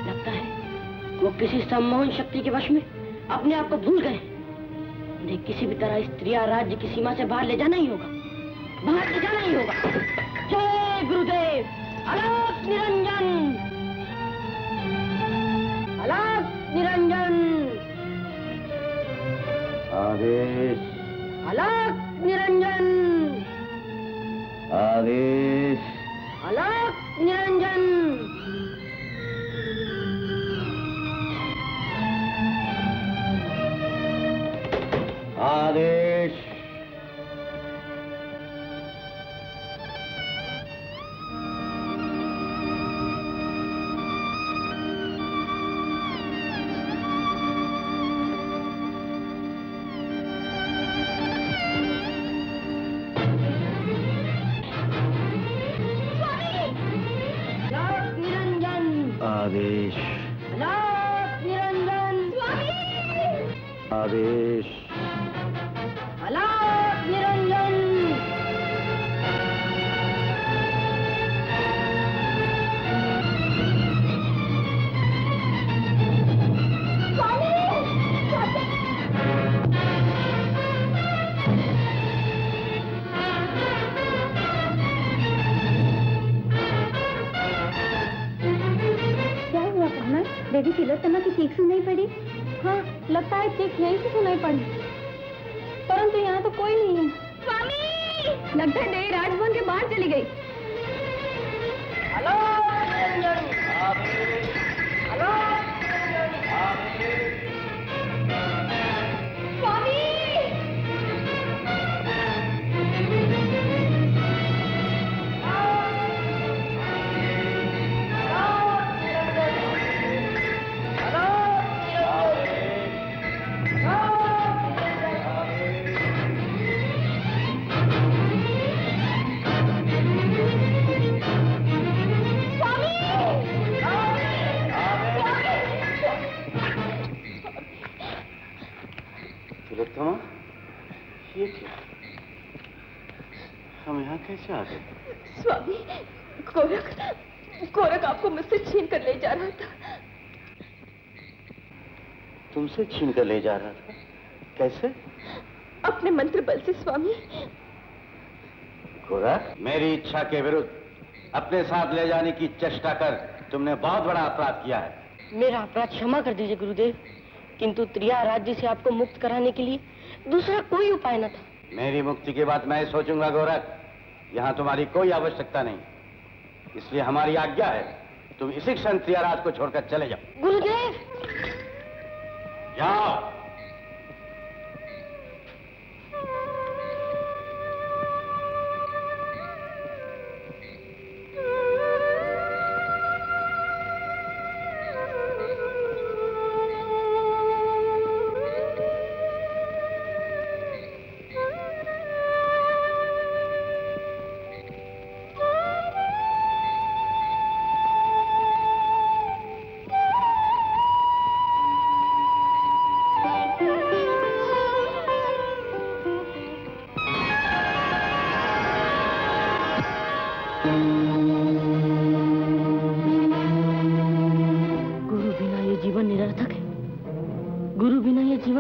लगता है वो किसी सम्मोहन शक्ति के वश में अपने आप को भूल गए। उन्हें किसी भी तरह इस त्रिया राज्य की सीमा से बाहर ले जाना ही होगा, बाहर ले जाना ही होगा। जय गुरुदेव, अलग निरंजन, अलग निरंजन, आदेश, अलग निरंजन, आदेश, अलग निरंजन। आदेश। आदेश, अलग निरंजन, आदेश, अलग निरंजन। देवी तिलोत्तमा की चीख सुनाई पड़ी। हाँ, लगता है चीख यहीं से सुनाई पड़ी, परंतु यहाँ तो कोई नहीं है। स्वामी, लगता है देवी राजभवन के बाहर चली गई। हेलो हेलो स्वामी, तिलोत्तमा, ये क्या? हम यहाँ कैसे आ गए? स्वामी, गोरख आपको मुझसे छीन कर ले जा रहा था। तुमसे छीन कर ले जा रहा था? कैसे? अपने मंत्र बल से स्वामी। गोरख, मेरी इच्छा के विरुद्ध अपने साथ ले जाने की चेष्टा कर तुमने बहुत बड़ा अपराध किया है। मेरा अपराध क्षमा कर दीजिए गुरुदेव, किंतु त्रिया राज्य से आपको मुक्त कराने के लिए दूसरा कोई उपाय न था। मेरी मुक्ति की बात मैं सोचूंगा गोरख, यहाँ तुम्हारी कोई आवश्यकता नहीं, इसलिए हमारी आज्ञा है तुम इसी क्षण त्रियाराज को छोड़कर चले जाओ। गुरुदेव, जाओ।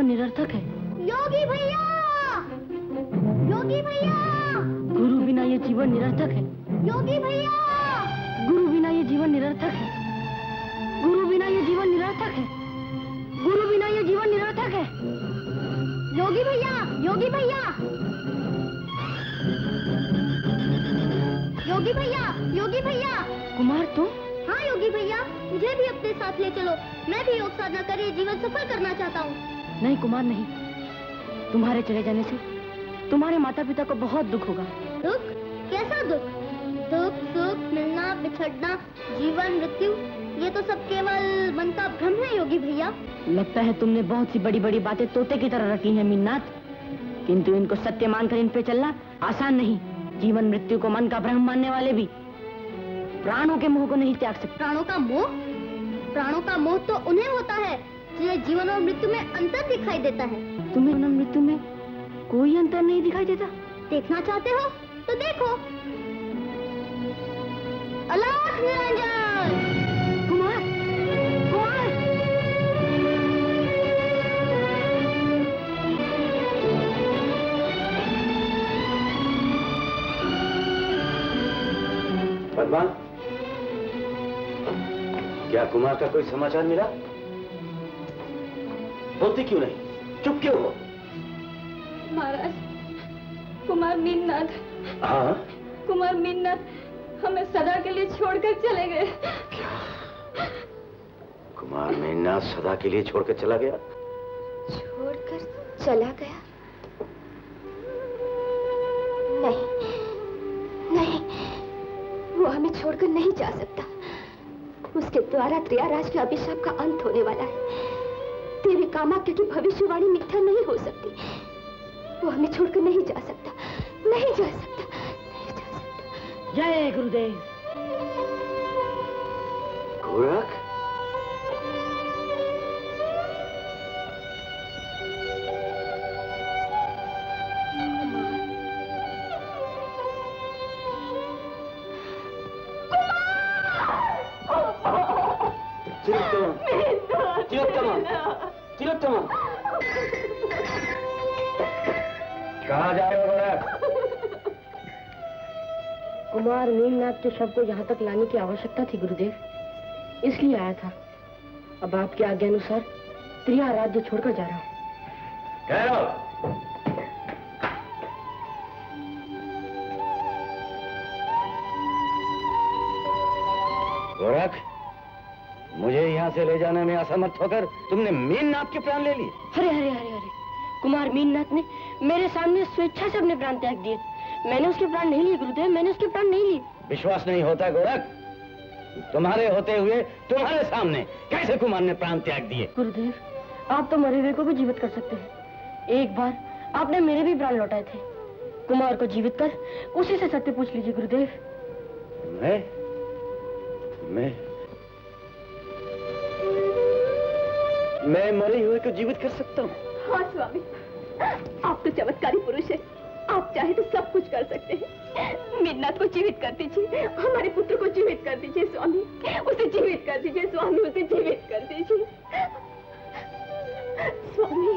निरर्थक है। योगी भैया, योगी भैया, गुरु बिना ये जीवन निरर्थक है। योगी भैया, गुरु बिना ये जीवन निरर्थक है। गुरु बिना ये जीवन निरर्थक है। गुरु बिना ये जीवन निरर्थक है। योगी भैया, योगी भैया, योगी भैया, योगी भैया। कुमार तुम? हाँ योगी भैया, मुझे भी अपने साथ ले चलो, मैं भी योग साधना कर जीवन सफल करना चाहता हूँ। नहीं कुमार नहीं, तुम्हारे चले जाने से तुम्हारे माता पिता को बहुत दुख होगा। दुख? कैसा दुख? दुख, सुख, मिलना, बिछड़ना, जीवन, मृत्यु, ये तो सब केवल मन का भ्रम है योगी भैया। लगता है तुमने बहुत सी बड़ी बड़ी बातें तोते की तरह रटी हैं मीननाथ, किंतु इनको सत्य मानकर इन पे चलना आसान नहीं। जीवन मृत्यु को मन का भ्रम मानने वाले भी प्राणों के मोह को नहीं त्याग सकते। प्राणों का मोह? प्राणों का मोह तो उन्हें होता है जिन्हें जीवन और मृत्यु में अंतर दिखाई देता है। तुम्हें जीवन और मृत्यु में कोई अंतर नहीं दिखाई देता? देखना चाहते हो तो देखो। अलख निरंजन। कुमार, कुमार। पद्मा, क्या कुमार का कोई समाचार मिला? बोलती क्यों नहीं? चुप क्यों हो? महाराज, कुमार मीननाथ। हाँ? कुमार मीननाथ हमें सदा के लिए छोड़कर चले गए। क्या? कुमार मीननाथ सदा के लिए छोड़कर चला गया? छोड़कर चला गया? नहीं, नहीं, वो हमें छोड़कर नहीं जा सकता। उसके द्वारा त्रियाराज के अभिशाप का अंत होने वाला है। देवी कामाख्या की भविष्यवाणी मिथ्या नहीं हो सकती। वो हमें छोड़कर नहीं जा सकता, नहीं जा सकता, नहीं जा सकता। जय गुरुदेव। गोरख, तिलोत्तमा, कहाँ जा रहे हो गोरख? कुमार मीननाथ के शव को यहाँ तक लाने की आवश्यकता थी गुरुदेव, इसलिए आया था। अब आपकी आज्ञा अनुसार त्रिया राज्य छोड़कर जा रहा हूँ। गोरख, मुझे यहाँ से ले जाने में असमर्थ होकर तुमने मीननाथ के प्राण ले लिए। अरे अरे अरे अरे, कुमार मीननाथ ने मेरे सामने स्वेच्छा से अपने प्राण त्याग दिए। मैंने उसके प्राण नहीं लिए गुरुदेव, मैंने उसके प्राण नहीं लिए। विश्वास नहीं होता गोरख? तुम्हारे होते हुए तुम्हारे सामने कैसे कुमार ने प्राण त्याग दिए? गुरुदेव, आप तो मरे हुए को भी जीवित कर सकते हैं। एक बार आपने मेरे भी प्राण लौटाए थे। कुमार को जीवित कर उसी से सत्य पूछ लीजिए गुरुदेव। मैं मरे हुए को जीवित कर सकता हूँ? हाँ स्वामी, आप तो चमत्कारी पुरुष हैं। आप चाहे तो सब कुछ कर सकते हैं। मीननाथ को जीवित कर दीजिए, हमारे पुत्र को जीवित कर दीजिए स्वामी। उसे जीवित कर दीजिए स्वामी, उसे जीवित कर दीजिए स्वामी।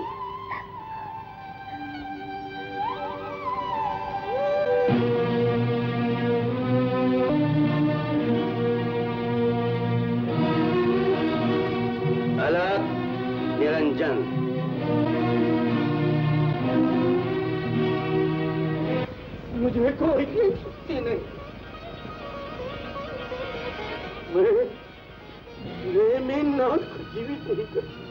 अलग निरंजन, मुझे कोई शक्ति नहीं। मैं मीननाथ को जीवित नहीं कर सकता,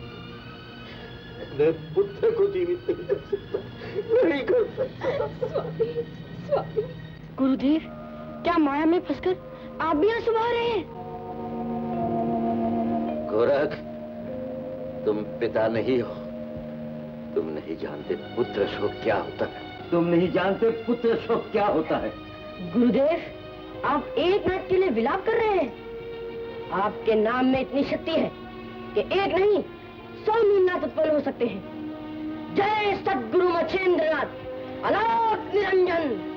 अपने पुत्र को जीवित नहीं कर सकता, नहीं कर सकता। स्वामी, स्वामी। गुरुदेव, क्या माया में फंसकर आप भी आंसू बहा रहे हैं? गोरख, तुम पिता नहीं हो, तुम नहीं जानते पुत्र शोक क्या होता है। तुम नहीं जानते पुत्र शोक क्या होता है। गुरुदेव, आप एक नाथ के लिए विलाप कर रहे हैं। आपके नाम में इतनी शक्ति है कि एक नहीं 100 मीननाथ उत्पन्न हो सकते हैं। जय सद्गुरु मच्छेंद्रनाथ, अलौक निरंजन।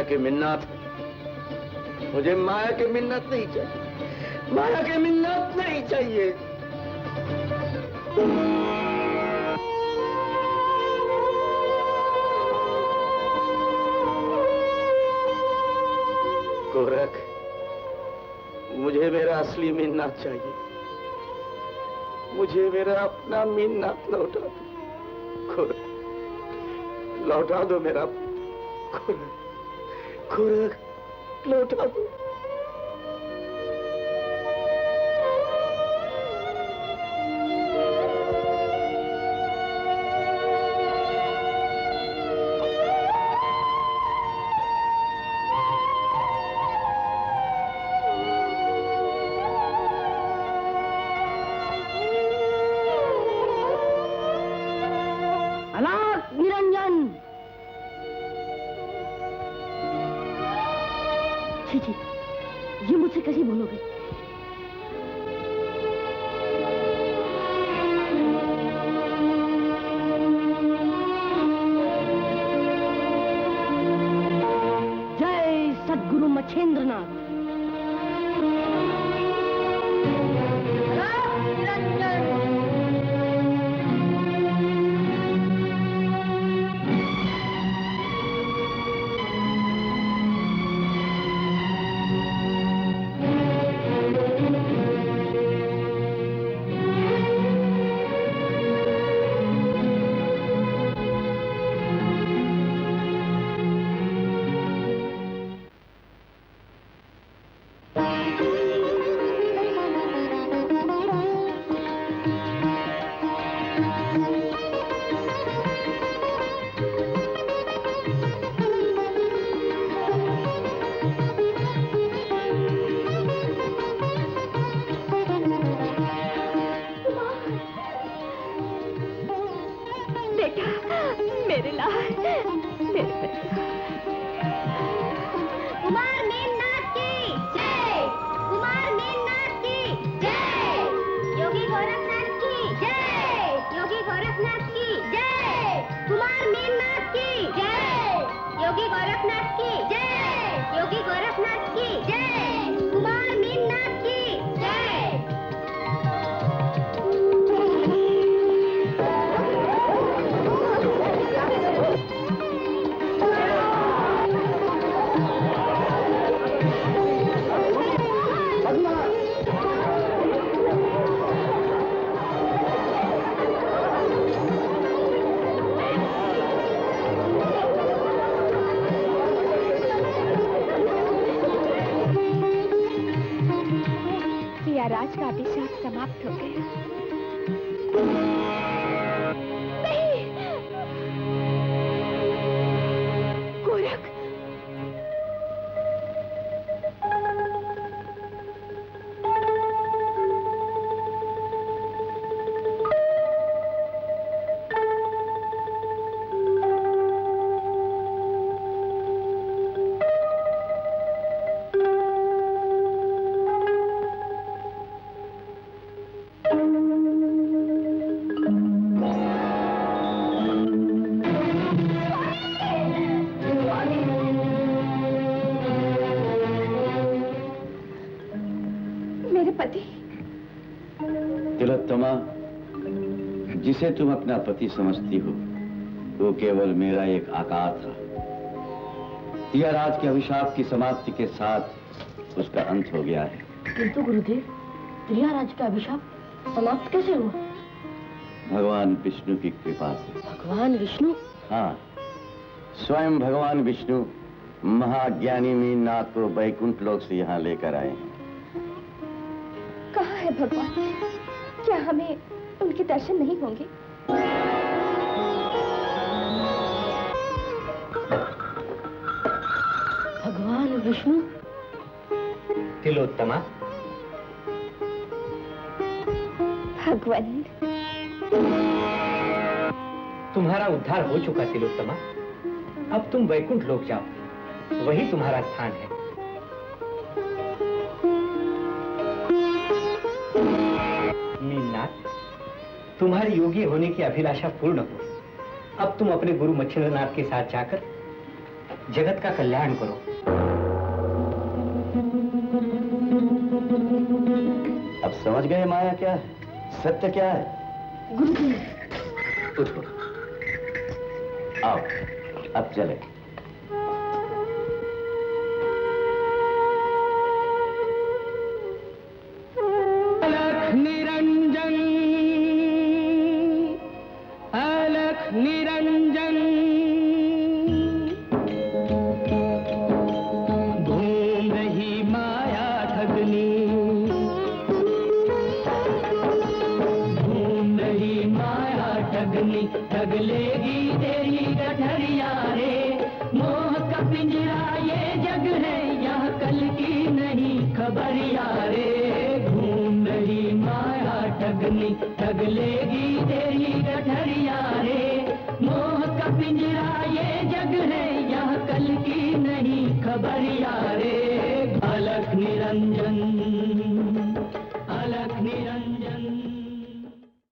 के मिन्नत, मुझे माया के मिन्नत नहीं चाहिए, माया के मिन्नत नहीं चाहिए। गोरख, मुझे मेरा असली मिन्नत चाहिए, मुझे मेरा अपना मिन्नत लौटा दो। गोरख, लौटा दो मेरा गोरख, गोरख, लौटा दो। ये मुझसे कैसे भूलोगे? जय सद्गुरु मच्छेंद्रनाथ। त्रियाराज का अभिशाप समाप्त हो गया। नहीं, गोरख, तिलोत्तमा, जिसे तुम अपना पति समझती हो वो केवल मेरा एक आकार था। त्रियाराज के अभिशाप की समाप्ति के साथ उसका अंत हो गया है। किंतु गुरुदेव, त्रियाराज का अभिशाप समाप्त कैसे हुआ? भगवान विष्णु की कृपा से। भगवान विष्णु? हाँ, स्वयं भगवान विष्णु महाज्ञानी मीननाथ को वैकुंठ लोक से यहाँ लेकर आए हैं। कहाँ है भगवान? क्या हमें उनके दर्शन नहीं होंगे? भगवान विष्णु? तिलोत्तमा, भगवान, तुम्हारा उद्धार हो चुका तिलोत्तमा। अब तुम वैकुंठ लोक जाओ, वही तुम्हारा स्थान है। मीननाथ, तुम्हारी योगी होने की अभिलाषा पूर्ण हो। अब तुम अपने गुरु मच्छिंद्रनाथ के साथ जाकर जगत का कल्याण करो। अब समझ गए माया क्या है, सत्य क्या है? गुरुदेव, उठो, आओ, अब चले। अलख निरंजन, अलख निरंजन, घूम रही माया ठगनी, घूम रही माया ठगनी, ठग लेगी तेरी गठरिया रे। मोह का पिंजरा ये जग है, यह कल की नहीं खबरिया रे। घूम रही माया ठगनी, ठग लेगी तेरी गठरिया रे। मोह का पिंजरा ये जग है, यह कल की नहीं खबरिया रे। अलख निरंजन,